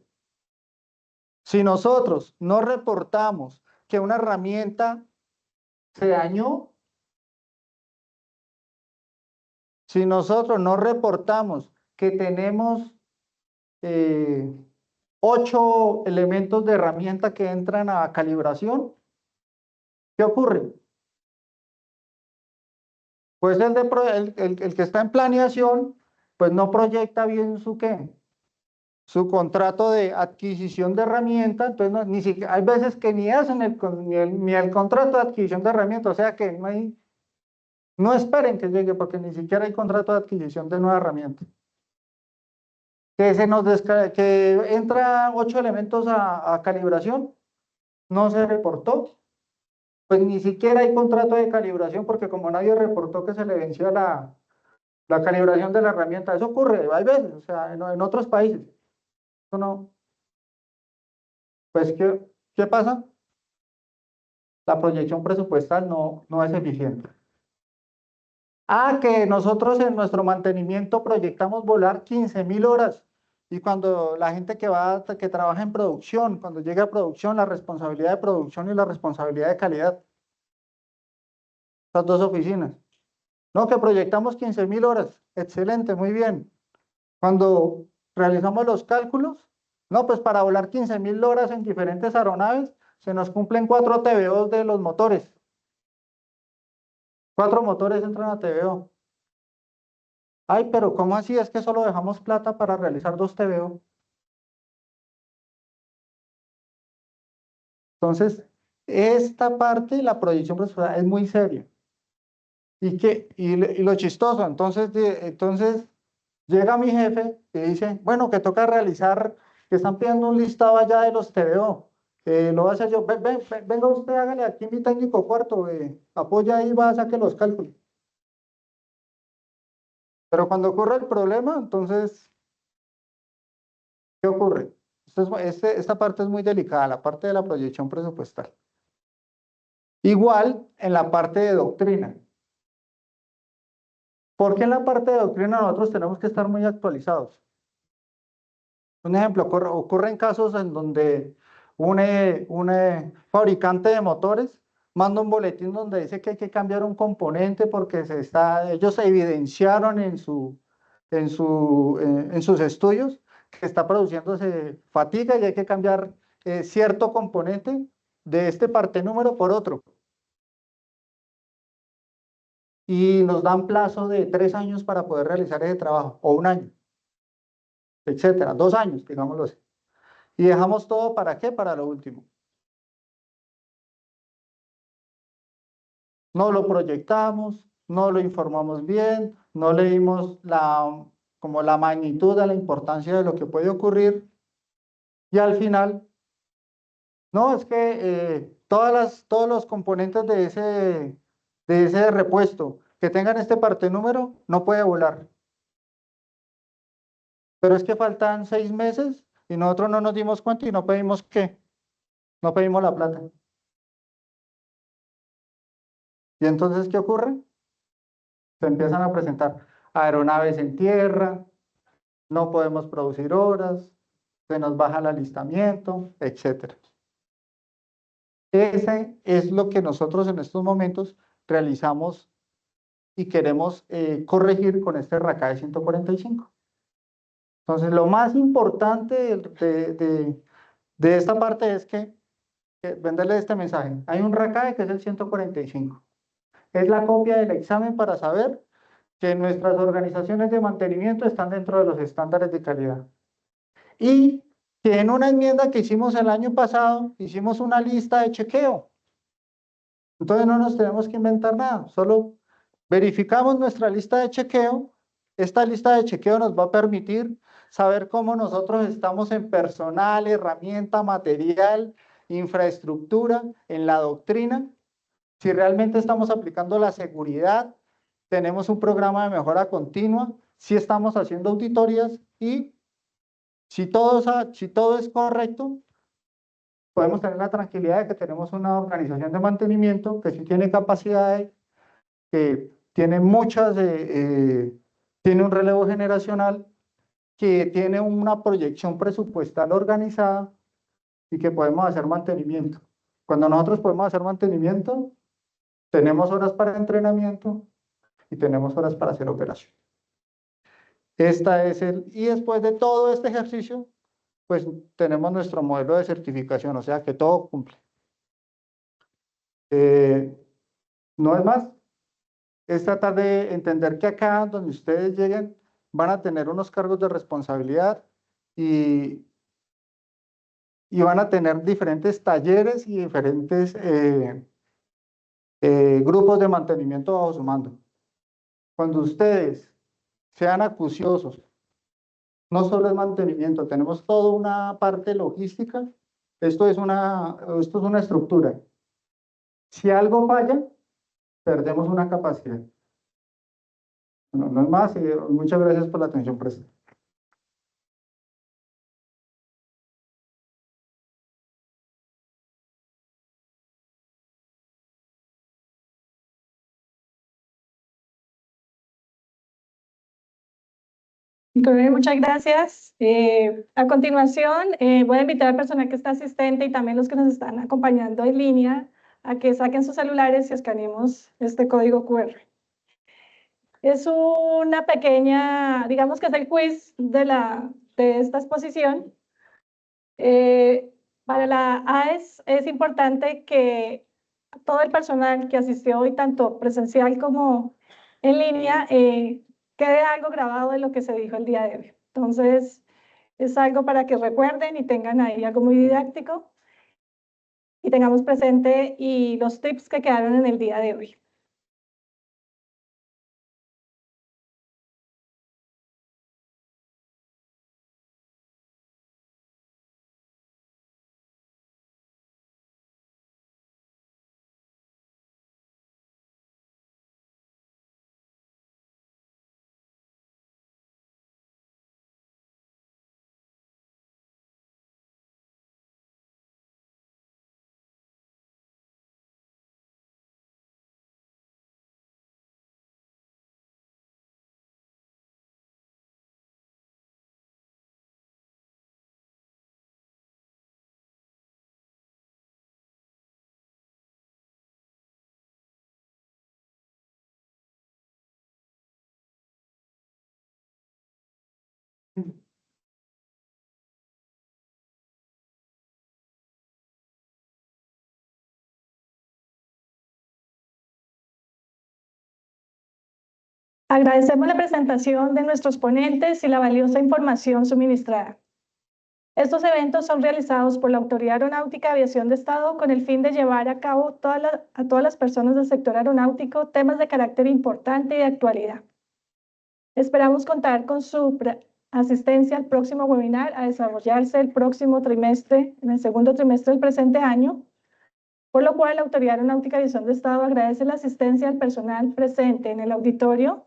si nosotros no reportamos que una herramienta se dañó, si nosotros no reportamos que tenemos 8 elementos de herramienta que entran a calibración, ¿qué ocurre? Pues el que está en planeación, pues no proyecta bien su contrato de adquisición de herramienta, entonces ni siquiera, hay veces que ni hacen ni el contrato de adquisición de herramienta, o sea que no esperen que llegue porque ni siquiera hay contrato de adquisición de nueva herramienta. Que entra 8 elementos a calibración, no se reportó, pues ni siquiera hay contrato de calibración porque como nadie reportó que se le venció la calibración de la herramienta, eso ocurre, hay veces, o sea, en otros países. Eso no, pues ¿qué pasa? La proyección presupuestal no es eficiente. Que nosotros en nuestro mantenimiento proyectamos volar 15.000 horas y cuando la gente que trabaja en producción, cuando llega a producción, la responsabilidad de producción y la responsabilidad de calidad, las dos oficinas. No, que proyectamos 15.000 horas, excelente, muy bien. Cuando realizamos los cálculos, no, pues para volar 15.000 horas en diferentes aeronaves, se nos cumplen 4 TBOs de los motores. 4 motores entran a TBO. Ay, pero ¿cómo así? Es que solo dejamos plata para realizar 2 TBO. Entonces, esta parte de la proyección presupuestal es muy seria. Y lo chistoso, entonces llega mi jefe y dice, bueno, que toca realizar, que están pidiendo un listado allá de los TBO. Lo voy a hacer yo, venga usted, hágale aquí mi técnico cuarto, apoya ahí, va a sacar los cálculos. Pero cuando ocurre el problema, entonces, ¿qué ocurre? Esta parte es muy delicada, la parte de la proyección presupuestal. Igual en la parte de doctrina. Porque en la parte de doctrina nosotros tenemos que estar muy actualizados. Un ejemplo, ocurren casos en donde un fabricante de motores manda un boletín donde dice que hay que cambiar un componente porque ellos se evidenciaron en sus estudios que está produciéndose fatiga y hay que cambiar cierto componente de este parte número por otro. Y nos dan plazo de 3 años para poder realizar ese trabajo, o 1 año, etcétera, 2 años, digámoslo así. Y dejamos todo ¿para qué? Para lo último. No lo proyectamos, no lo informamos bien, no leímos como la magnitud de la importancia de lo que puede ocurrir. Y al final, no, es que todos los componentes de ese repuesto que tengan este parte número no puede volar. Pero es que faltan 6 meses y nosotros no nos dimos cuenta y no pedimos ¿qué? No pedimos la plata. ¿Y entonces qué ocurre? Se empiezan a presentar aeronaves en tierra, no podemos producir horas, se nos baja el alistamiento, etc. Ese es lo que nosotros en estos momentos realizamos y queremos corregir con este RACAE 145. Entonces, lo más importante de esta parte es que venderle este mensaje. Hay un RACAE que es el 145. Es la copia del examen para saber que nuestras organizaciones de mantenimiento están dentro de los estándares de calidad. Y que en una enmienda que hicimos el año pasado, hicimos una lista de chequeo. Entonces no nos tenemos que inventar nada, solo verificamos nuestra lista de chequeo. Esta lista de chequeo nos va a permitir saber cómo nosotros estamos en personal, herramienta, material, infraestructura, en la doctrina, si realmente estamos aplicando la seguridad, tenemos un programa de mejora continua, si estamos haciendo auditorías y si todo es correcto, podemos tener la tranquilidad de que tenemos una organización de mantenimiento que sí tiene capacidades, que tiene tiene un relevo generacional, que tiene una proyección presupuestal organizada y que podemos hacer mantenimiento. Cuando nosotros podemos hacer mantenimiento, tenemos horas para entrenamiento y tenemos horas para hacer operación. Y después de todo este ejercicio, pues tenemos nuestro modelo de certificación, o sea que todo cumple. No es más, es tratar de entender que acá donde ustedes lleguen van a tener unos cargos de responsabilidad y van a tener diferentes talleres y diferentes grupos de mantenimiento bajo su mando. Cuando ustedes sean acuciosos, no solo es mantenimiento, tenemos toda una parte logística, esto es una estructura. Si algo falla, perdemos una capacidad. No es más, y muchas gracias por la atención prestada. Muchas gracias. A continuación, voy a invitar al personal que está asistente y también los que nos están acompañando en línea a que saquen sus celulares y escaneemos este código QR. Es una pequeña, digamos que es el quiz de esta exposición. Para la AES es importante que todo el personal que asistió hoy, tanto presencial como en línea, quede algo grabado de lo que se dijo el día de hoy. Entonces, es algo para que recuerden y tengan ahí algo muy didáctico y tengamos presente y los tips que quedaron en el día de hoy. Agradecemos la presentación de nuestros ponentes y la valiosa información suministrada. Estos eventos son realizados por la Autoridad Aeronáutica de Aviación de Estado con el fin de llevar a cabo a todas las personas del sector aeronáutico temas de carácter importante y de actualidad. Esperamos contar con su asistencia al próximo webinar a desarrollarse el próximo trimestre, en el segundo trimestre del presente año, por lo cual la Autoridad Aeronáutica de Aviación de Estado agradece la asistencia al personal presente en el auditorio,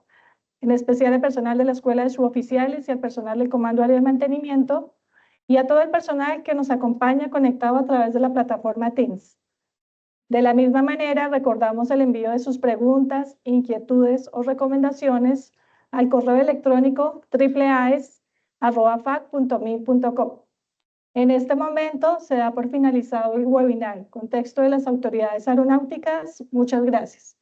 en especial al personal de la Escuela de Suboficiales y al personal del Comando Aéreo de Mantenimiento, y a todo el personal que nos acompaña conectado a través de la plataforma Teams. De la misma manera, recordamos el envío de sus preguntas, inquietudes o recomendaciones al correo electrónico aes@fac.mil.com. En este momento se da por finalizado el webinar. Contexto de las autoridades aeronáuticas. Muchas gracias.